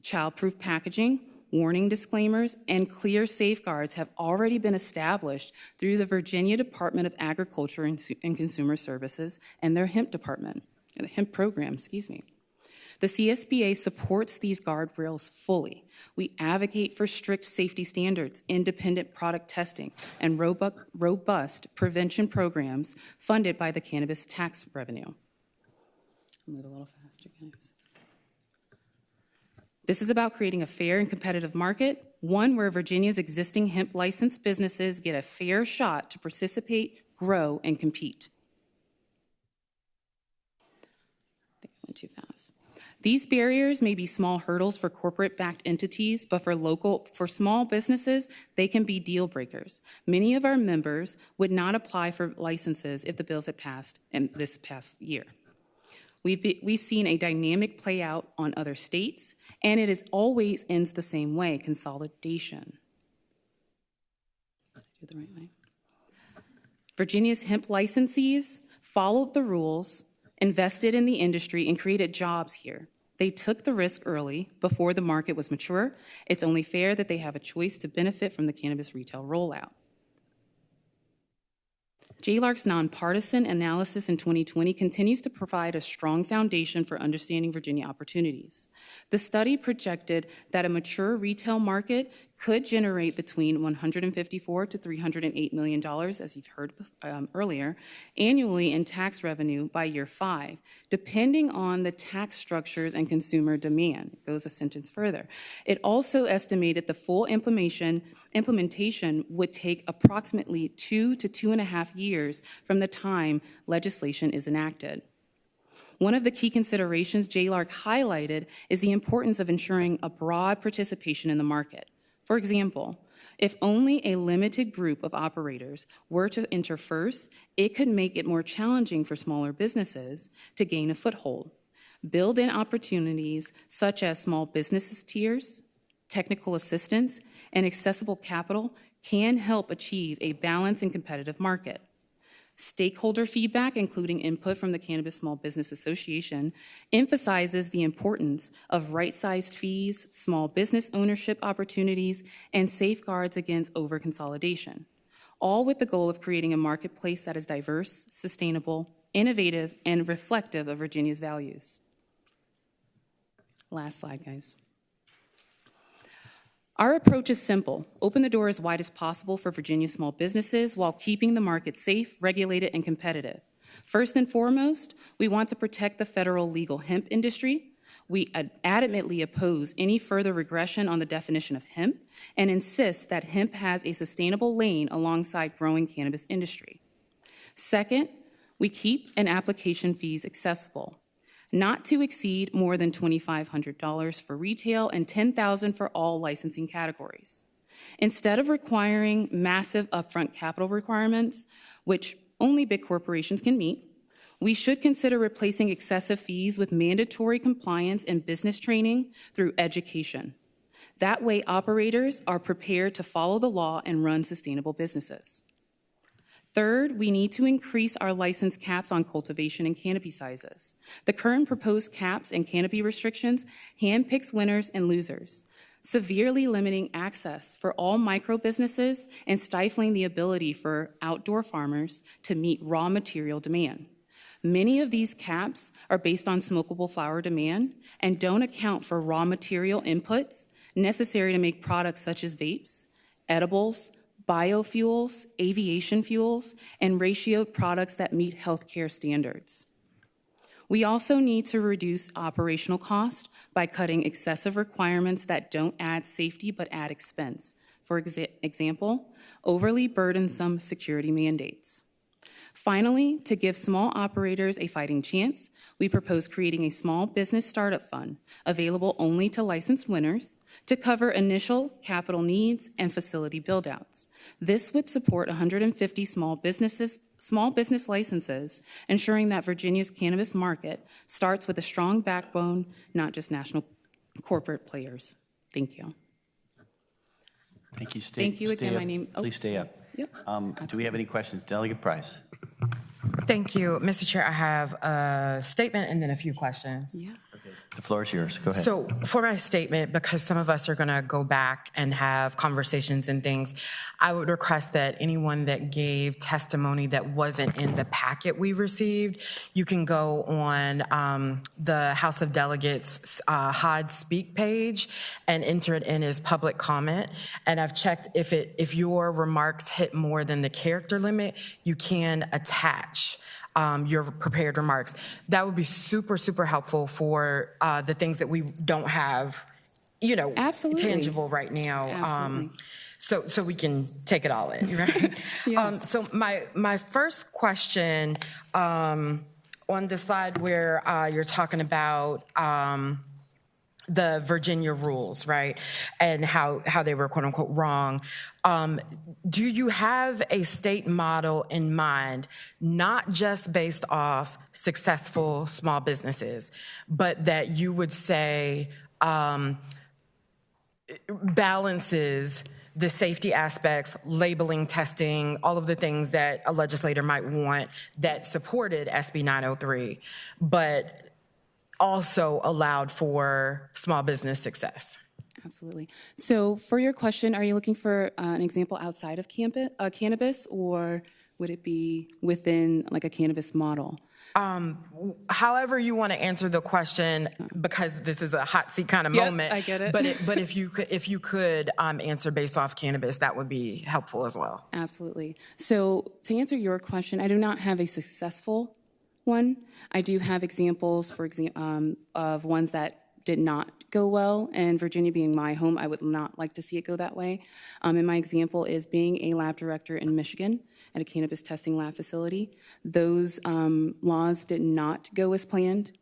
Child-proof packaging, warning disclaimers, and clear safeguards have already been established through the Virginia Department of Agriculture and Consumer Services and their hemp department, the hemp program, The CSBA supports these guardrails fully. We advocate for strict safety standards, independent product testing, and robust prevention programs funded by the cannabis tax revenue. I'll move a little faster, guys. This is about creating a fair and competitive market, one where Virginia's existing hemp licensed businesses get a fair shot to participate, grow, and compete. I think I went too fast. These barriers may be small hurdles for corporate-backed entities, but for small businesses, they can be deal breakers. Many of our members would not apply for licenses if the bills had passed in this past year. We've seen a dynamic play out on other states, and it always ends the same way, consolidation. Did I do it the right way? Virginia's hemp licensees followed the rules, invested in the industry, and created jobs here. They took the risk early, before the market was mature. It's only fair that they have a choice to benefit from the cannabis retail rollout. JLARC's nonpartisan analysis in 2020 continues to provide a strong foundation for understanding Virginia opportunities. The study projected that a mature retail market could generate between $154 to $308 million, as you've heard earlier, annually in tax revenue by year 5, depending on the tax structures and consumer demand. It goes a sentence further. It also estimated the full implementation would take approximately 2 to 2.5 years from the time legislation is enacted. One of the key considerations JLARC highlighted is the importance of ensuring a broad participation in the market. For example, if only a limited group of operators were to enter first, it could make it more challenging for smaller businesses to gain a foothold. Build-in opportunities such as small businesses tiers, technical assistance, and accessible capital can help achieve a balanced and competitive market. Stakeholder feedback, including input from the Cannabis Small Business Association, emphasizes the importance of right-sized fees, small business ownership opportunities, and safeguards against over-consolidation, all with the goal of creating a marketplace that is diverse, sustainable, innovative, and reflective of Virginia's values. Last slide, guys. Our approach is simple. Open the door as wide as possible for Virginia small businesses while keeping the market safe, regulated, and competitive. First and foremost, we want to protect the federal legal hemp industry. We adamantly oppose any further regression on the definition of hemp and insist that hemp has a sustainable lane alongside growing cannabis industry. Second, we keep an application fees accessible, not to exceed more than $2,500 for retail and $10,000 for all licensing categories. Instead of requiring massive upfront capital requirements, which only big corporations can meet, we should consider replacing excessive fees with mandatory compliance and business training through education. That way, operators are prepared to follow the law and run sustainable businesses. Third, we need to increase our license caps on cultivation and canopy sizes. The current proposed caps and canopy restrictions handpicks winners and losers, severely limiting access for all micro businesses and stifling the ability for outdoor farmers to meet raw material demand. Many of these caps are based on smokable flower demand and don't account for raw material inputs necessary to make products such as vapes, edibles, biofuels, aviation fuels, and ratioed products that meet healthcare standards. We also need to reduce operational cost by cutting excessive requirements that don't add safety but add expense. For example, overly burdensome security mandates. Finally, to give small operators a fighting chance, we propose creating a small business startup fund available only to licensed winners to cover initial capital needs and facility buildouts. This would support 150 small business licenses, ensuring that Virginia's cannabis market starts with a strong backbone, not just national corporate players. Thank you. Thank you. Thank you again. My name. Please stay up. Yep. Do we have any questions? Delegate Price. Thank you, Mr. Chair. I have a statement and then a few questions. Yeah. The floor is yours. Go ahead. So for my statement, because some of us are going to go back and have conversations and things, I would request that anyone that gave testimony that wasn't in the packet we received, you can go on the House of Delegates HOD Speak page and enter it in as public comment. And I've checked if your remarks hit more than the character limit, you can attach your prepared remarks. That would be super, super helpful for the things that we don't have, Absolutely. tangible right now. Absolutely. So we can take it all in, right? Yes. So my first question on the slide where you're talking about the Virginia rules, right? And how they were quote unquote wrong. Do you have a state model in mind, not just based off successful small businesses, but that you would say balances the safety aspects, labeling, testing, all of the things that a legislator might want that supported SB 903, but also allowed for small business success? Absolutely. So for your question, are you looking for an example outside of cannabis, or would it be within like a cannabis model? However you want to answer the question, because this is a hot seat kind of moment. I get it. But if you could answer based off cannabis, that would be helpful as well. Absolutely. So to answer your question, I do not have a successful one. I do have examples, of ones that did not go well, and Virginia being my home, I would not like to see it go that way. And my example is being a lab director in Michigan at a cannabis testing lab facility. Those laws did not go as planned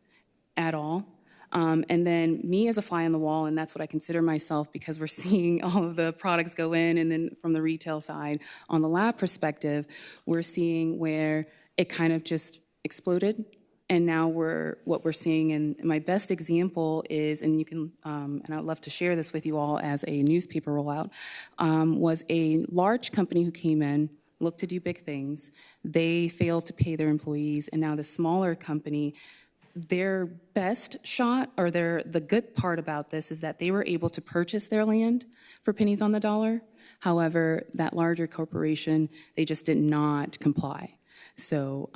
at all. And then me as a fly on the wall, and that's what I consider myself, because we're seeing all of the products go in, and then from the retail side, on the lab perspective, we're seeing where it kind of just exploded. And now what we're seeing, and my best example is, and you can, and I'd love to share this with you all as a newspaper rollout, was a large company who came in, looked to do big things. They failed to pay their employees, and now the smaller company, their best shot, or the good part about this is that they were able to purchase their land for pennies on the dollar. However, that larger corporation, they just did not comply. So,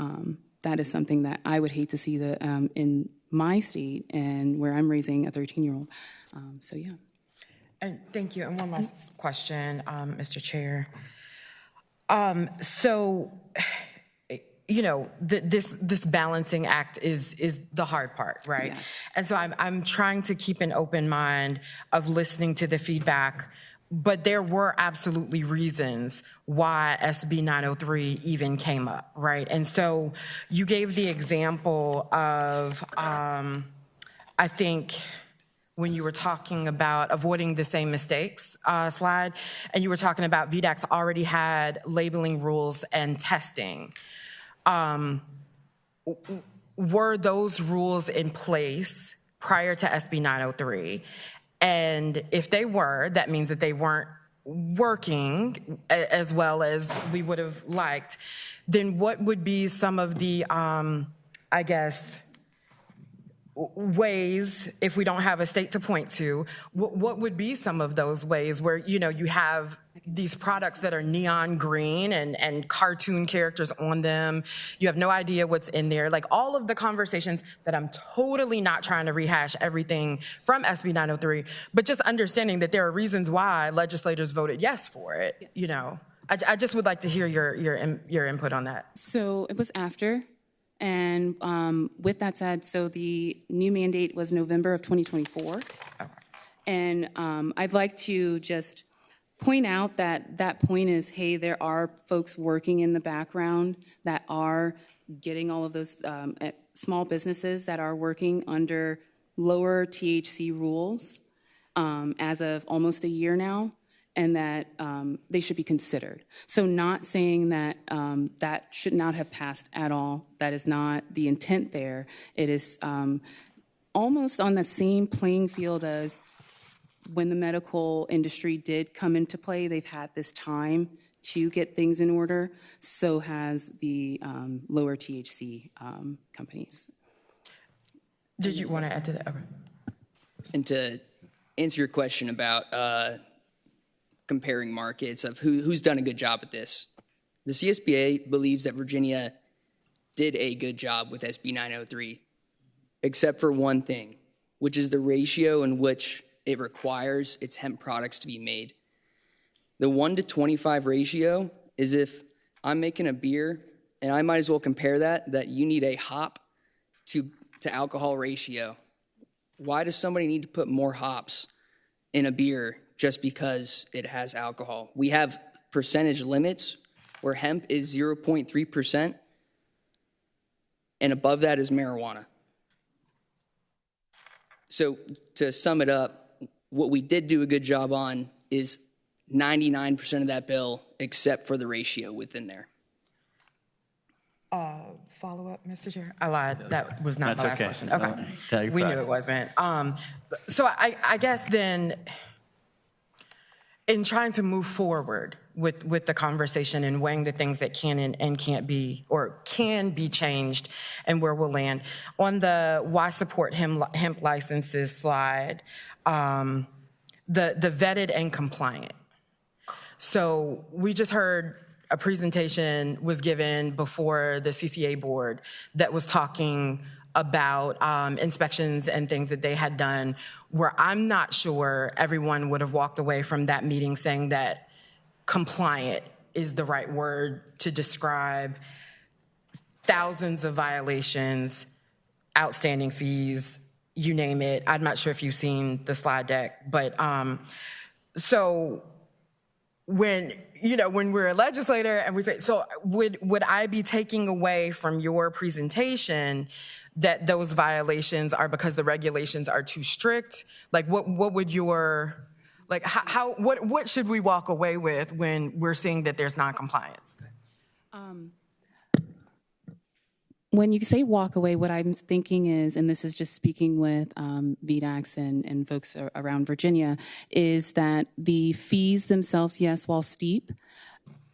that is something that I would hate to see in my state and where I'm raising a 13-year-old. So, yeah. And thank you. And one last question, Mr. Chair. This balancing act is the hard part, right? Yes. And so I'm trying to keep an open mind of listening to the feedback. But there were absolutely reasons why SB 903 even came up, right? And so you gave the example of, I think, when you were talking about avoiding the same mistakes slide, and you were talking about VDACs already had labeling rules and testing. Were those rules in place prior to SB 903? And if they were, that means that they weren't working as well as we would have liked. Then what would be some of the, ways, if we don't have a state to point to, what would be some of those ways where, you have these products that are neon green and cartoon characters on them. You have no idea what's in there. Like all of the conversations that I'm totally not trying to rehash everything from SB 903, but just understanding that there are reasons why legislators voted yes for it. I just would like to hear your input on that. So it was after. And with that said, so the new mandate was November of 2024. Okay. And I'd like to just point out that point is, hey, there are folks working in the background that are getting all of those small businesses that are working under lower THC rules as of almost a year now, and that they should be considered. So not saying that that should not have passed at all. That is not the intent there. It is almost on the same playing field as when the medical industry did come into play. They've had this time to get things in order. So has the lower THC companies. Did you want to add to that? Okay. And to answer your question about comparing markets of who's done a good job at this, the CSBA believes that Virginia did a good job with SB 903, except for one thing, which is the ratio in which it requires its hemp products to be made. The 1 to 25 ratio is if I'm making a beer, and I might as well compare that you need a hop to alcohol ratio. Why does somebody need to put more hops in a beer just because it has alcohol? We have percentage limits where hemp is 0.3%, and above that is marijuana. So to sum it up, what we did do a good job on is 99% of that bill, except for the ratio within there. Follow up, Mr. Chair? I lied. That was not That's my last okay. question. No, Okay. you're We fine. knew it wasn't. So I guess then, in trying to move forward with the conversation and weighing the things that can and can't be, or can be changed and where we'll land, on the why support hemp licenses slide, the vetted and compliant. So we just heard a presentation was given before the CCA board that was talking about inspections and things that they had done, where I'm not sure everyone would have walked away from that meeting saying that compliant is the right word to describe thousands of violations, outstanding fees, you name it. I'm not sure if you've seen the slide deck, but so when we're a legislator and we say, so would I be taking away from your presentation that those violations are because the regulations are too strict? Like what would your, like what should we walk away with when we're seeing that there's non-compliance? When you say walk away, what I'm thinking is, and this is just speaking with VDACs and folks around Virginia, is that the fees themselves, yes, while steep,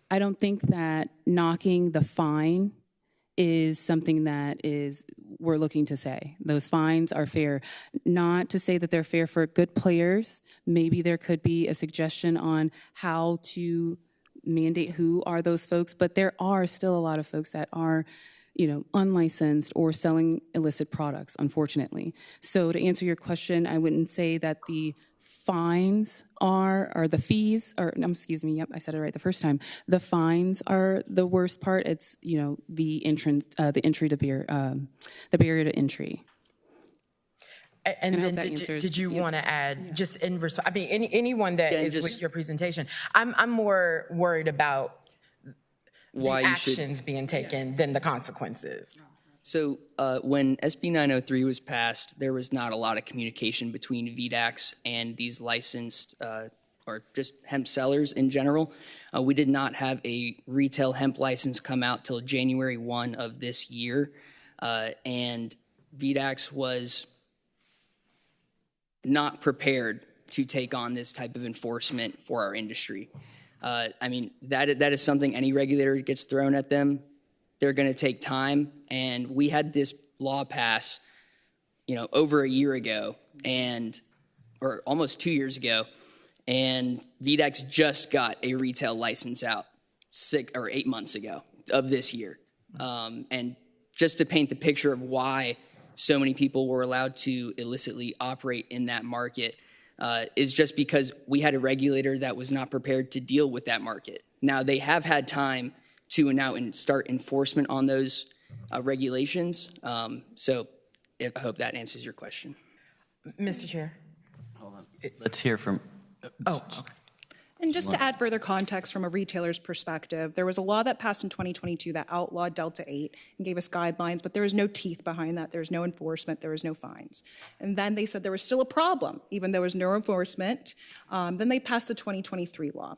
I don't think that knocking the fine is something that we're looking to say. Those fines are fair. Not to say that they're fair for good players. Maybe there could be a suggestion on how to mandate who are those folks, but there are still a lot of folks that are unlicensed or selling illicit products, unfortunately. So to answer your question, I wouldn't say that the fines or the fees, excuse me, yep, I said it right the first time. The fines are the worst part. It's, the entrance, the entry to beer, the barrier to entry. And then did you want to add, just in response, I mean, anyone that is with your presentation, I'm more worried about the actions being taken than the consequences. So when SB 903 was passed, there was not a lot of communication between VDACs and these licensed or just hemp sellers in general. We did not have a retail hemp license come out till January 1 of this year. And VDACs was not prepared to take on this type of enforcement for our industry. I mean, that is something any regulator gets thrown at them. They're going to take time. And we had this law pass, over a year ago or almost 2 years ago. And VDACs just got a retail license out 6 or 8 months ago of this year. And just to paint the picture of why so many people were allowed to illicitly operate in that market, is just because we had a regulator that was not prepared to deal with that market. Now, they have had time to now start enforcement on those regulations. So I hope that answers your question. Mr. Chair. Hold on. Let's hear from... okay. And just to add further context from a retailer's perspective, there was a law that passed in 2022 that outlawed Delta 8 and gave us guidelines, but there was no teeth behind that. There was no enforcement. There was no fines. And then they said there was still a problem, even though there was no enforcement. Then they passed the 2023 law.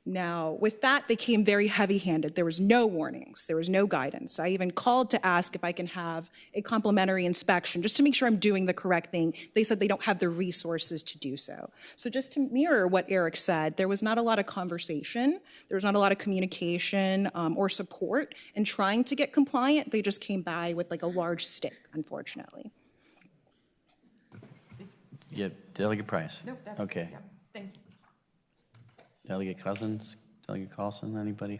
Now, with that, they came very heavy-handed. There was no warnings. There was no guidance. I even called to ask if I can have a complimentary inspection just to make sure I'm doing the correct thing. They said they don't have the resources to do so. So just to mirror what Eric said, there was not a lot of conversation. There was not a lot of communication or support in trying to get compliant. They just came by with like a large stick, unfortunately. Yeah, Delegate Price. Nope, that's okay. Yeah, thank you. Delegate Cousins, Delegate Carlson, anybody?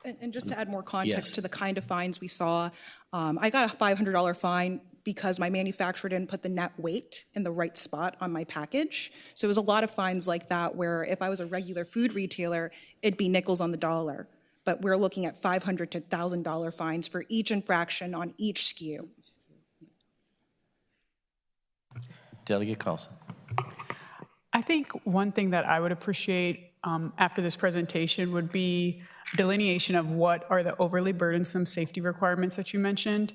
And just to add more context Yes. to the kind of fines we saw, I got a $500 fine because my manufacturer didn't put the net weight in the right spot on my package. So it was a lot of fines like that where if I was a regular food retailer, it'd be nickels on the dollar. But we're looking at $500 to $1,000 fines for each infraction on each SKU. Delegate Carlson. I think one thing that I would appreciate after this presentation would be delineation of what are the overly burdensome safety requirements that you mentioned,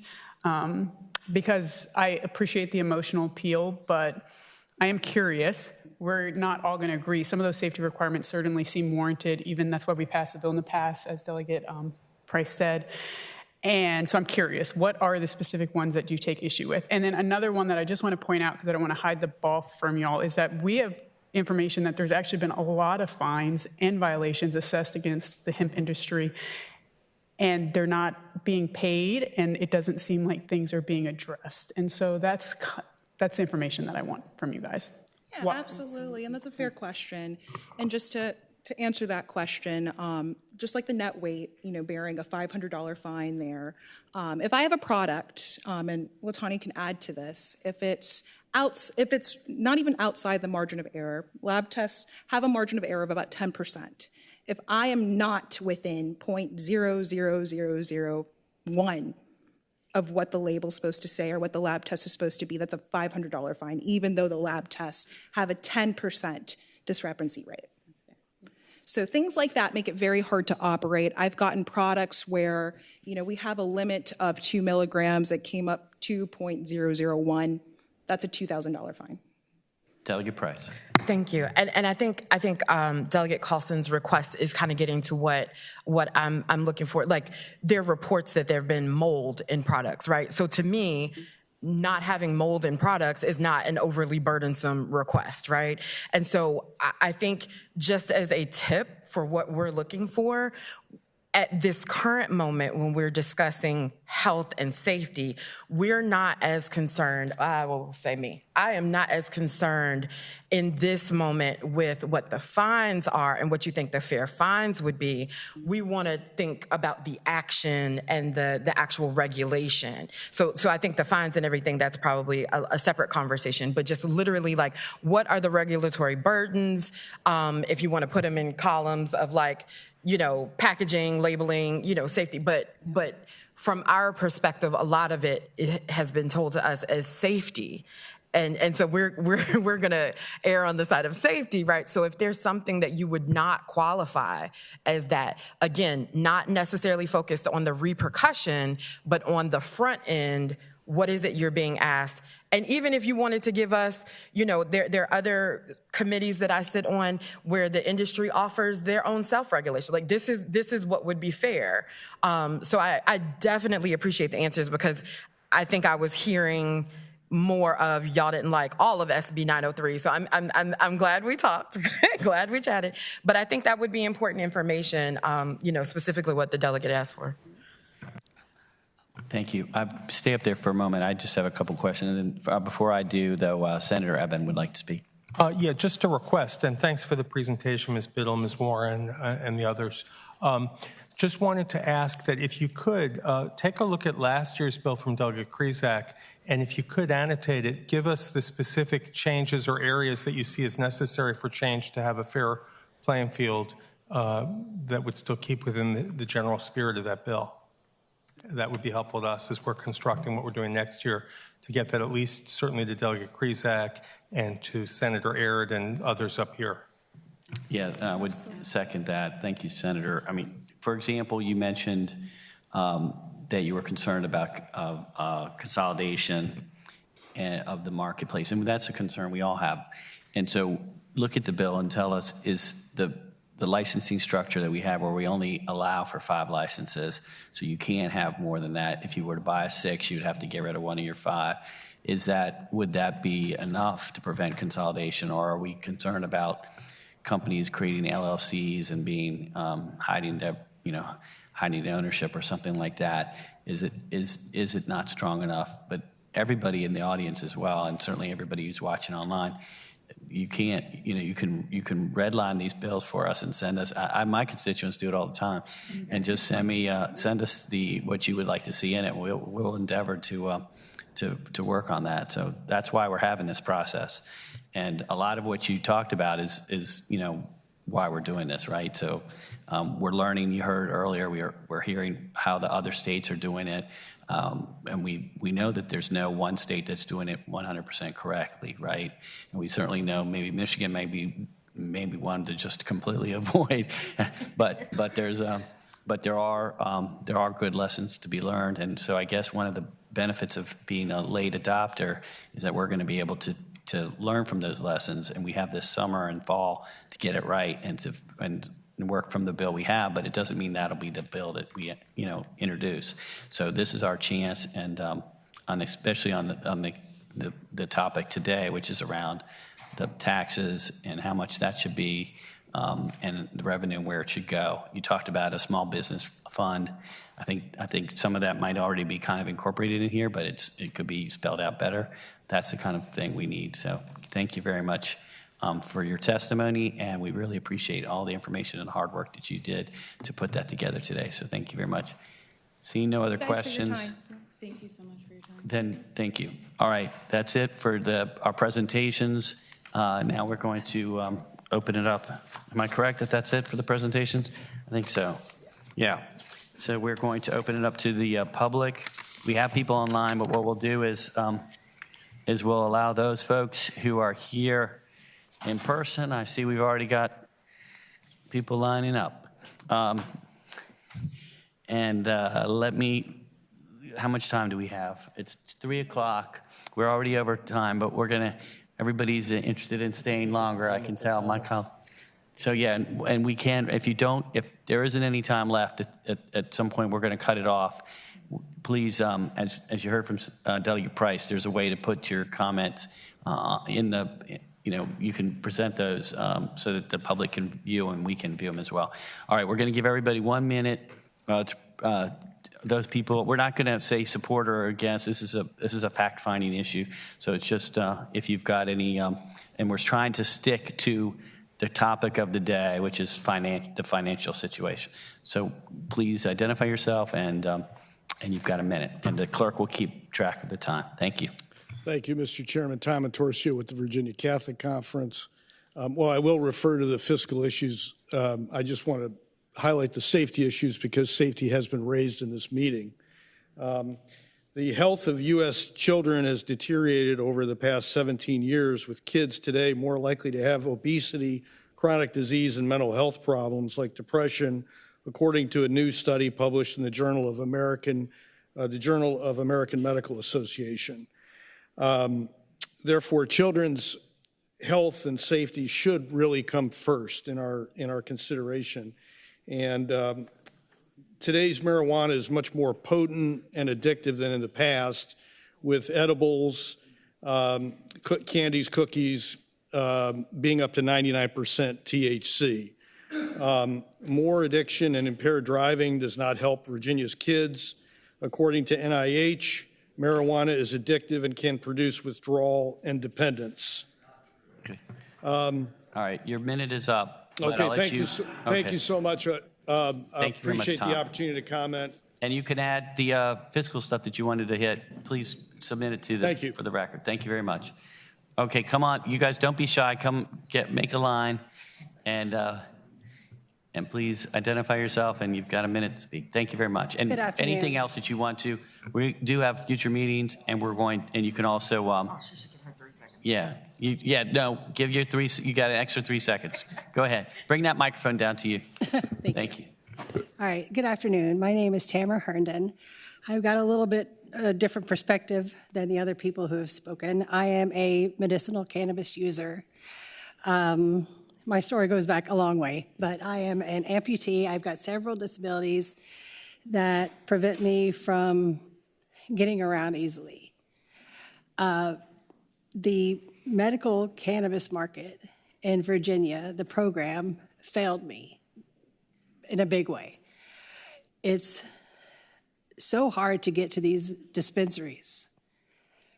because I appreciate the emotional appeal, but I am curious. We're not all going to agree. Some of those safety requirements certainly seem warranted. Even that's why we passed the bill in the past, as Delegate Price said. And so I'm curious, what are the specific ones that you take issue with? And then another one that I just want to point out, because I don't want to hide the ball from y'all, is that we have information that there's actually been a lot of fines and violations assessed against the hemp industry, and they're not being paid, and it doesn't seem like things are being addressed. And so that's the information that I want from you guys. Yeah, absolutely, and that's a fair question. And just to answer that question, just like the net weight, bearing a $500 fine there, if I have a product, and Latanya can add to this, if it's not even outside the margin of error, lab tests have a margin of error of about 10%. If I am not within 0.00001 of what the label's supposed to say or what the lab test is supposed to be, that's a $500 fine, even though the lab tests have a 10% discrepancy rate. So things like that make it very hard to operate. I've gotten products where, we have a limit of 2 milligrams that came up 2.001. That's a $2,000 fine. Delegate Price. Thank you. And I think Delegate Carlson's request is kind of getting to what I'm looking for. Like, there are reports that there have been mold in products, right? So to me, not having mold in products is not an overly burdensome request, right? And so I think just as a tip for what we're looking for, at this current moment when we're discussing health and safety, we're not as concerned, I will say me, I am not as concerned in this moment with what the fines are and what you think the fair fines would be. We want to think about the action and the actual regulation. So I think the fines and everything, that's probably a separate conversation, but just literally like, what are the regulatory burdens? If you want to put them in columns of like, packaging, labeling, safety, but from our perspective, a lot of it has been told to us as safety. And so we're going to err on the side of safety, right? So if there's something that you would not qualify as that, again, not necessarily focused on the repercussion, but on the front end, what is it you're being asked? And even if you wanted to give us, there are other committees that I sit on where the industry offers their own self-regulation. Like, this is what would be fair. So I definitely appreciate the answers, because I think I was hearing more of y'all didn't like all of SB 903. So I'm glad we talked, glad we chatted. But I think that would be important information, specifically what the delegate asked for. Thank you. Stay up there for a moment. I just have a couple questions. And before I do, though, Senator Eben would like to speak. Yeah, just a request, and thanks for the presentation, Ms. Biddle, Ms. Warren, and the others. Just wanted to ask that if you could, take a look at last year's bill from Delegate Krizak, and if you could annotate it, give us the specific changes or areas that you see as necessary for change to have a fair playing field that would still keep within the general spirit of that bill. That would be helpful to us as we're constructing what we're doing next year to get that at least certainly to Delegate Krizak and to Senator Aird and others up here. Yeah, I would second that. Thank you, Senator. I mean, for example, you mentioned that you were concerned about consolidation of the marketplace, and that's a concern we all have. And so look at the bill and tell us, is the the licensing structure that we have where we only allow for 5 licenses, so you can't have more than that. If you were to buy a 6, you'd have to get rid of one of your 5. Would that be enough to prevent consolidation, or are we concerned about companies creating LLCs and being hiding the ownership or something like that? Is it not strong enough? But everybody in the audience as well, and certainly everybody who's watching online, you can redline these bills for us and send us. My constituents do it all the time, and just send us what you would like to see in it. We'll endeavor to work on that. So that's why we're having this process. And a lot of what you talked about is why we're doing this, right? So we're learning. You heard earlier, we're hearing how the other states are doing it. And we know that there's no one state that's doing it 100% correctly, right? And we certainly know maybe Michigan may be one to just completely avoid, but there are good lessons to be learned. And so I guess one of the benefits of being a late adopter is that we're going to be able to learn from those lessons, and we have this summer and fall to get it right and work from the bill we have, but it doesn't mean that'll be the bill that we introduce. So this is our chance, and especially on the topic today, which is around the taxes and how much that should be, and the revenue and where it should go. You talked about a small business fund. I think some of that might already be kind of incorporated in here, but it could be spelled out better. That's the kind of thing we need. So thank you very much for your testimony, and we really appreciate all the information and hard work that you did to put that together today. So thank you very much. Seeing no other questions. Thank you so much for your time. Then thank you. All right, that's it for our presentations. Now we're going to open it up. Am I correct that that's it for the presentations? I think so. Yeah. So we're going to open it up to the public. We have people online, but what we'll do is we'll allow those folks who are here in person. I see we've already got people lining up. How much time do we have? It's 3 o'clock. We're already over time, but everybody's interested in staying longer, I can tell. So yeah, and we can, if there isn't any time left, at some point we're going to cut it off. Please, as you heard from Delegate Price, there's a way to put your comments you can present those so that the public can view and we can view them as well. All right, we're going to give everybody 1 minute. Those people, we're not going to say support or against. This is a fact-finding issue. So it's just if you've got any, and we're trying to stick to the topic of the day, which is the financial situation. So please identify yourself, and you've got a minute, and the clerk will keep track of the time. Thank you. Thank you, Mr. Chairman. Tom Torcio with the Virginia Catholic Conference. Well, I will refer to the fiscal issues. I just want to highlight the safety issues because safety has been raised in this meeting. The health of U.S. children has deteriorated over the past 17 years, with kids today more likely to have obesity, chronic disease, and mental health problems like depression, according to a new study published in the Journal of American Medical Association. Therefore, children's health and safety should really come first in our consideration. And today's marijuana is much more potent and addictive than in the past, with edibles, candies, cookies being up to 99% THC. More addiction and impaired driving does not help Virginia's kids. According to NIH, marijuana is addictive and can produce withdrawal and dependence. Okay. All right, your minute is up. Okay, thank you so much. I appreciate the opportunity to comment. And you can add the fiscal stuff that you wanted to hit. Please submit it for the record. Thank you very much. Okay, come on, you guys, don't be shy. Make a line, and please identify yourself. And you've got a minute to speak. Thank you very much. And anything else that you want to, we do have future meetings, and you can also. Give your 3. You got an extra 3 seconds. Go ahead. Bring that microphone down to you. Thank you. All right. Good afternoon. My name is Tamara Herndon. I've got a little bit different perspective than the other people who have spoken. I am a medicinal cannabis user. My my story goes back a long way, but I am an amputee. I've got several disabilities that prevent me from getting around easily. The medical cannabis market in Virginia, the program, failed me in a big way. It's so hard to get to these dispensaries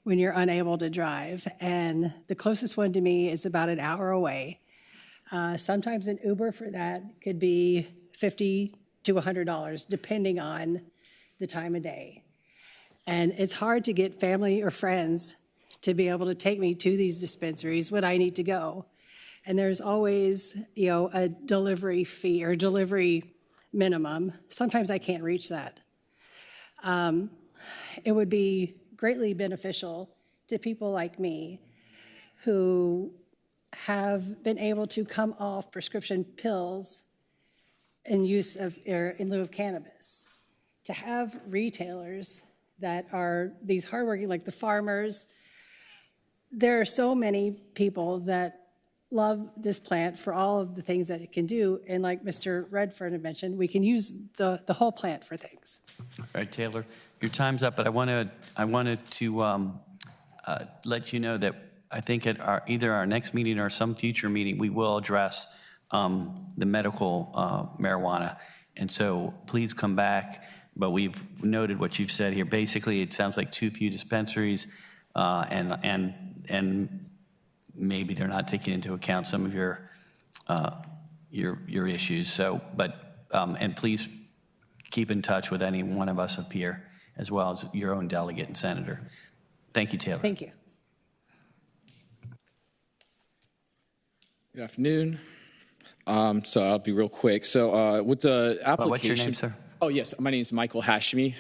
when you're unable to drive, and the closest one to me is about an hour away. Sometimes an Uber for that could be $50 to $100, depending on the time of day. And it's hard to get family or friends to be able to take me to these dispensaries when I need to go. And there's always, a delivery fee or delivery minimum. Sometimes I can't reach that. It would be greatly beneficial to people like me who have been able to come off prescription pills in lieu of cannabis, to have retailers that are these hardworking, like the farmers. There are so many people that love this plant for all of the things that it can do. And like Mr. Redfern had mentioned, we can use the whole plant for things. All right, Taylor, your time's up, but I wanted to let you know that I think at either our next meeting or some future meeting, we will address the medical marijuana. And so please come back. But we've noted what you've said here. Basically, it sounds like too few dispensaries, and maybe they're not taking into account some of your issues. So, and please keep in touch with any one of us up here, as well as your own delegate and senator. Thank you, Taylor. Thank you. Good afternoon. So I'll be real quick. So with the application. What's your name, sir? Oh, yes. My name is Michael Hashmi.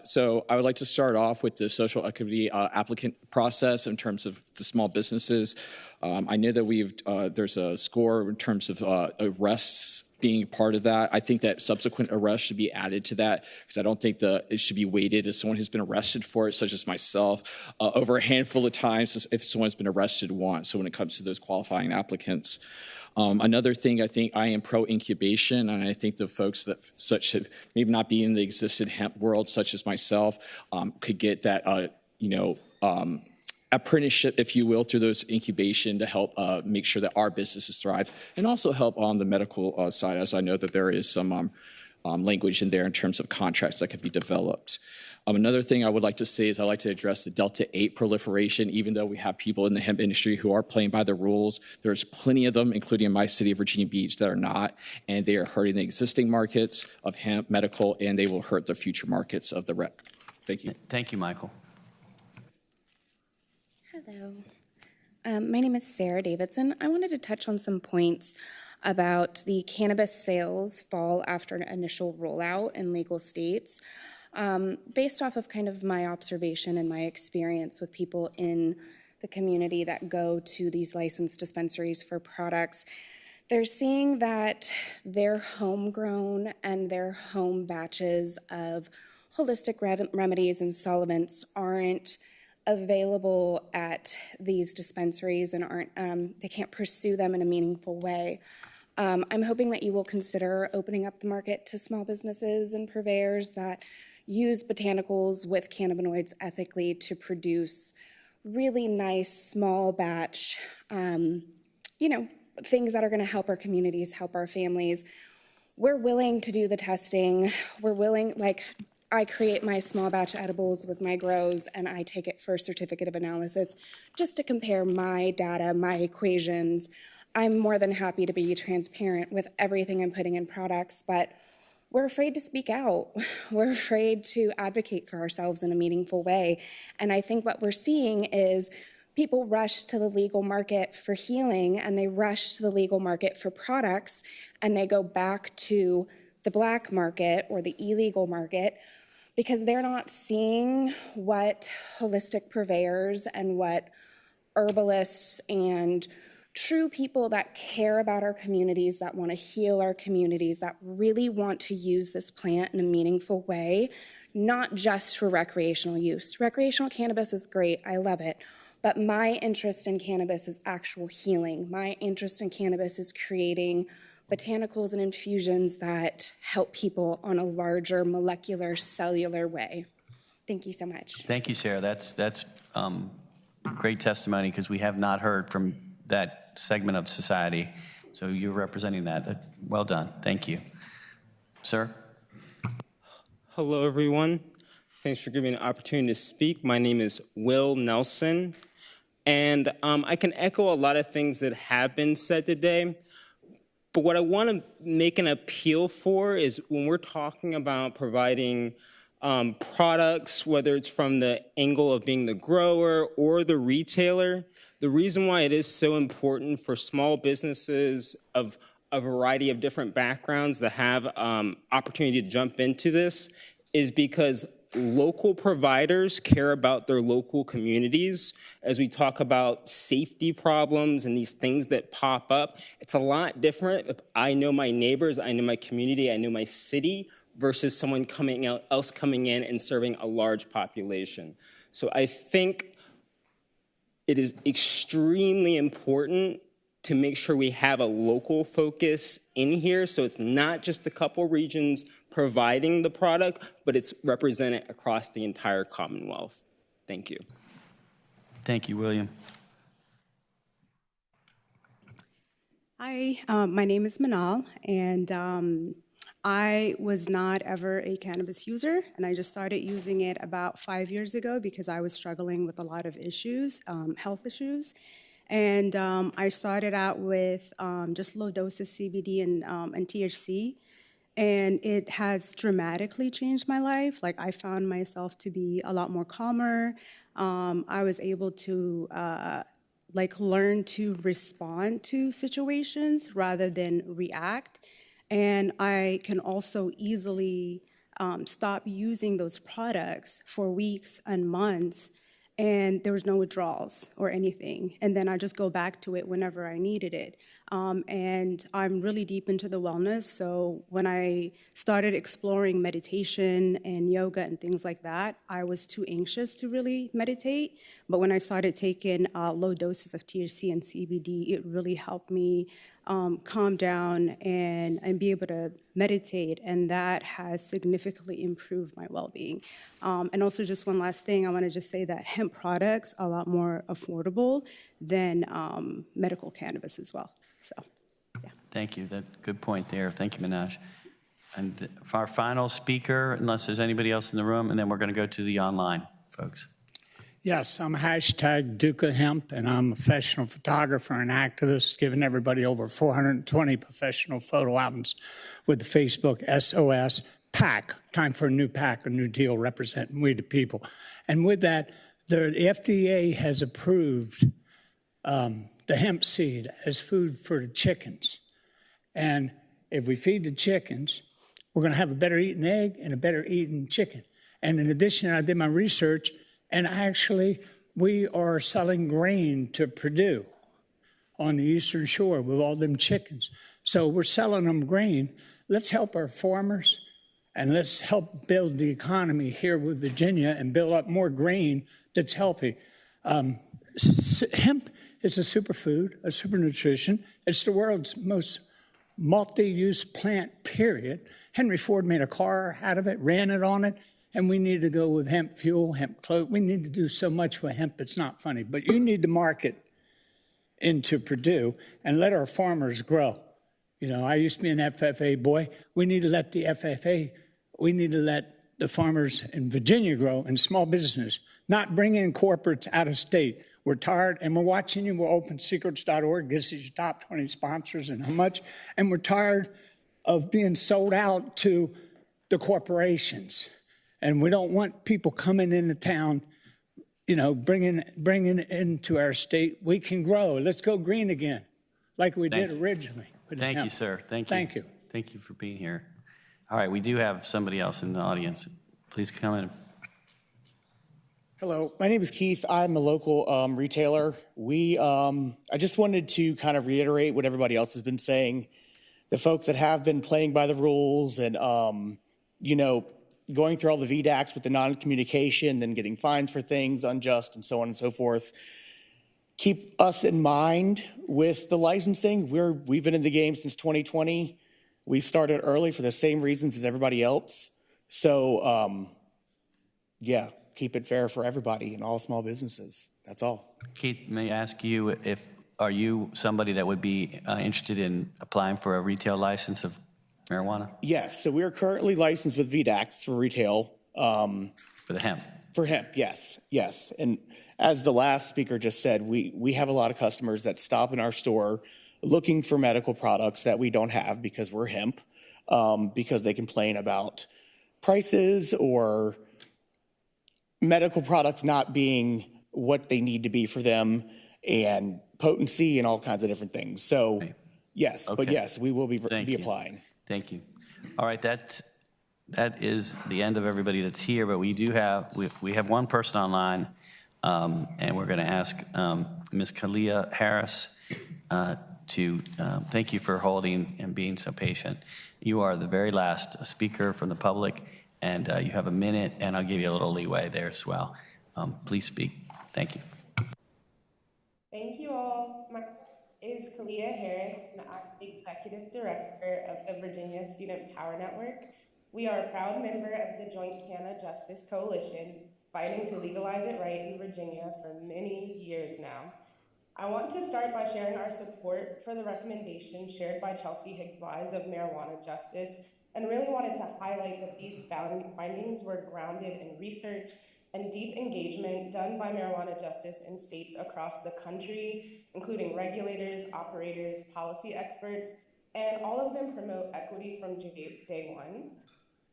So I would like to start off with the social equity applicant process in terms of the small businesses. I know that there's a score in terms of arrests being part of that. I think that subsequent arrests should be added to that because I don't think it should be weighted as someone who's been arrested for it, such as myself, over a handful of times if someone's been arrested once. So when it comes to those qualifying applicants. Another thing, I think I am pro-incubation, and I think the folks that have maybe not be in the existing hemp world, such as myself, could get that, apprenticeship, if you will, through those incubation to help make sure that our businesses thrive, and also help on the medical side, as I know that there is some language in there in terms of contracts that could be developed. Another thing I would like to say is I'd like to address the Delta-8 proliferation. Even though we have people in the hemp industry who are playing by the rules, there's plenty of them, including in my city of Virginia Beach, that are not, and they are hurting the existing markets of hemp, medical, and they will hurt the future markets of the rec. Thank you. Thank you, Michael. Hello. My name is Sarah Davidson. I wanted to touch on some points about the cannabis sales fall after an initial rollout in legal states. Based off of kind of my observation and my experience with people in the community that go to these licensed dispensaries for products, they're seeing that their homegrown and their home batches of holistic remedies and solvents aren't available at these dispensaries and they can't pursue them in a meaningful way. I'm hoping that you will consider opening up the market to small businesses and purveyors that use botanicals with cannabinoids ethically to produce really nice small batch, things that are going to help our communities, help our families. We're willing to do the testing. We're willing, I create my small batch edibles with my grows and I take it for a certificate of analysis just to compare my data, my equations. I'm more than happy to be transparent with everything I'm putting in products, but we're afraid to speak out. We're afraid to advocate for ourselves in a meaningful way. And I think what we're seeing is people rush to the legal market for healing and they rush to the legal market for products and they go back to the black market or the illegal market because they're not seeing what holistic purveyors and what herbalists and true people that care about our communities, that want to heal our communities, that really want to use this plant in a meaningful way, not just for recreational use. Recreational cannabis is great. I love it. But my interest in cannabis is actual healing. My interest in cannabis is creating botanicals and infusions that help people on a larger molecular cellular way. Thank you so much. Thank you, Sarah. That's great testimony, because we have not heard from that segment of society. So you're representing that. Well done. Thank you. Sir? Hello, everyone. Thanks for giving me an opportunity to speak. My name is Will Nelson, and I can echo a lot of things that have been said today. But what I want to make an appeal for is when we're talking about providing products, whether it's from the angle of being the grower or the retailer, the reason why it is so important for small businesses of a variety of different backgrounds that have opportunity to jump into this is because local providers care about their local communities. As we talk about safety problems and these things that pop up, it's a lot different if I know my neighbors, I know my community, I know my city, versus someone else coming in and serving a large population. So I think it is extremely important to make sure we have a local focus in here, so it's not just a couple regions providing the product, but it's represented across the entire Commonwealth. Thank you. Thank you, William. Hi, my name is Manal, and I was not ever a cannabis user, and I just started using it about 5 years ago because I was struggling with a lot of issues, health issues. And I started out with just low doses CBD and THC, and it has dramatically changed my life. Like, I found myself to be a lot more calmer. I was able to learn to respond to situations rather than react. And I can also easily stop using those products for weeks and months, and there was no withdrawals or anything. And then I just go back to it whenever I needed it. And I'm really deep into the wellness, so when I started exploring meditation and yoga and things like that, I was too anxious to really meditate. But when I started taking low doses of THC and CBD, it really helped me calm down and be able to meditate, and that has significantly improved my well-being. And also, just one last thing, I want to just say that hemp products are a lot more affordable than medical cannabis as well. So, yeah. Thank you. Good point there. Thank you, Minaj. And for our final speaker, unless there's anybody else in the room, and then we're going to go to the online folks. Yes, I'm #DucaHemp, and I'm a professional photographer and activist, giving everybody over 420 professional photo albums with the Facebook SOS PAC, time for a new PAC, a new deal representing we the people. And with that, the FDA has approved the hemp seed as food for the chickens. And if we feed the chickens, we're going to have a better eating egg and a better eating chicken. And in addition, I did my research, and actually, we are selling grain to Purdue on the Eastern Shore with all them chickens. So we're selling them grain. Let's help our farmers, and let's help build the economy here with Virginia and build up more grain that's healthy. Hemp is a superfood, a super nutrition. It's the world's most multi-use plant, period. Henry Ford made a car out of it, ran it on it. And we need to go with hemp fuel, hemp clothes. We need to do so much with hemp, it's not funny. But you need to market into Purdue and let our farmers grow. You know, I used to be an FFA boy. We need to let the FFA, we need to let the farmers in Virginia grow and small business, not bring in corporates out of state. We're tired, and we're watching you. We're OpenSecrets.org, gives you your top 20 sponsors and how much. And we're tired of being sold out to the corporations. And we don't want people coming into town, you know, bringing into our state. We can grow. Let's go green again, like we did originally. Thank you, sir. Thank you. Thank you. Thank you for being here. All right, we do have somebody else in the audience. Please come in. Hello, my name is Keith. I'm a local retailer. I just wanted to kind of reiterate what everybody else has been saying. The folks that have been playing by the rules and, you know, going through all the VDACs with the non-communication, then getting fines for things unjust and so on and so forth. keep us in mind with the licensing. We've been in the game since 2020. We started early for the same reasons as everybody else. So, yeah, keep it fair for everybody and all small businesses. That's all. Keith, may I ask you are you somebody that would be interested in applying for a retail license of marijuana? Yes, so we're currently licensed with VDAX for retail. For the hemp? For hemp, yes. And as the last speaker just said, we have a lot of customers that stop in our store looking for medical products that we don't have because we're hemp, because they complain about prices or medical products not being what they need to be for them, and potency and all kinds of different things. So, yes, but yes, we will be applying. Thank you. All right, that is the end of everybody that's here, but we have one person online, and we're going to ask Ms. Kalia Harris to thank you for holding and being so patient. You are the very last speaker from the public, and you have a minute, and I'll give you a little leeway there as well. Please speak. Thank you. Thank you all. My name is Kalia Harris, and I'm the Executive Director of the Virginia Student Power Network. We are a proud member of the Joint Canna Justice Coalition, fighting to legalize it right in Virginia for many years now. I want to start by sharing our support for the recommendation shared by Chelsea Higgs-Wise of Marijuana Justice, and really wanted to highlight that these findings were grounded in research and deep engagement done by Marijuana Justice in states across the country, including regulators, operators, policy experts, and all of them promote equity from day one.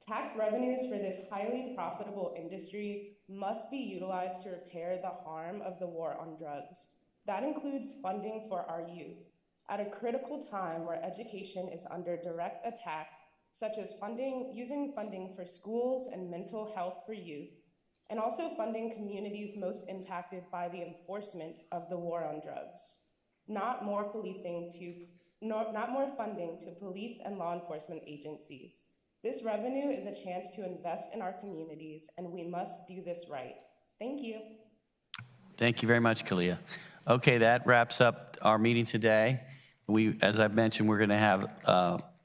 Tax revenues for this highly profitable industry must be utilized to repair the harm of the war on drugs. That includes funding for our youth. At a critical time where education is under direct attack, such as using funding for schools and mental health for youth, and also funding communities most impacted by the enforcement of the war on drugs. Not more funding to police and law enforcement agencies. This revenue is a chance to invest in our communities, and we must do this right. Thank you. Thank you very much, Kalia. Okay, that wraps up our meeting today. As I've mentioned, we're going to have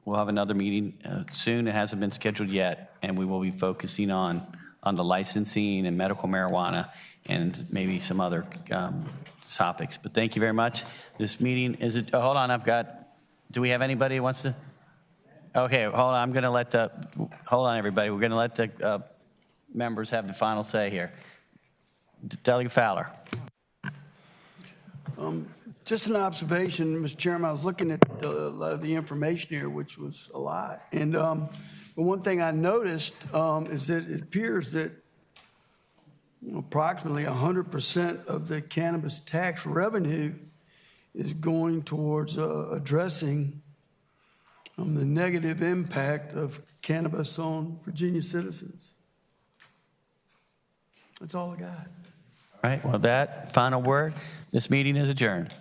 we'll have another meeting soon. It hasn't been scheduled yet, and we will be focusing on the licensing and medical marijuana and maybe some other topics. But thank you very much. This meeting is, hold on, do we have anybody who wants to? Okay, hold on, hold on everybody. We're going to let the members have the final say here. Delegate Fowler. Just an observation, Mr. Chairman. I was looking at a lot of the information here, which was a lot. And but one thing I noticed is that it appears that approximately 100% of the cannabis tax revenue is going towards addressing the negative impact of cannabis on Virginia citizens. That's all I got. All right, well, that final word, this meeting is adjourned.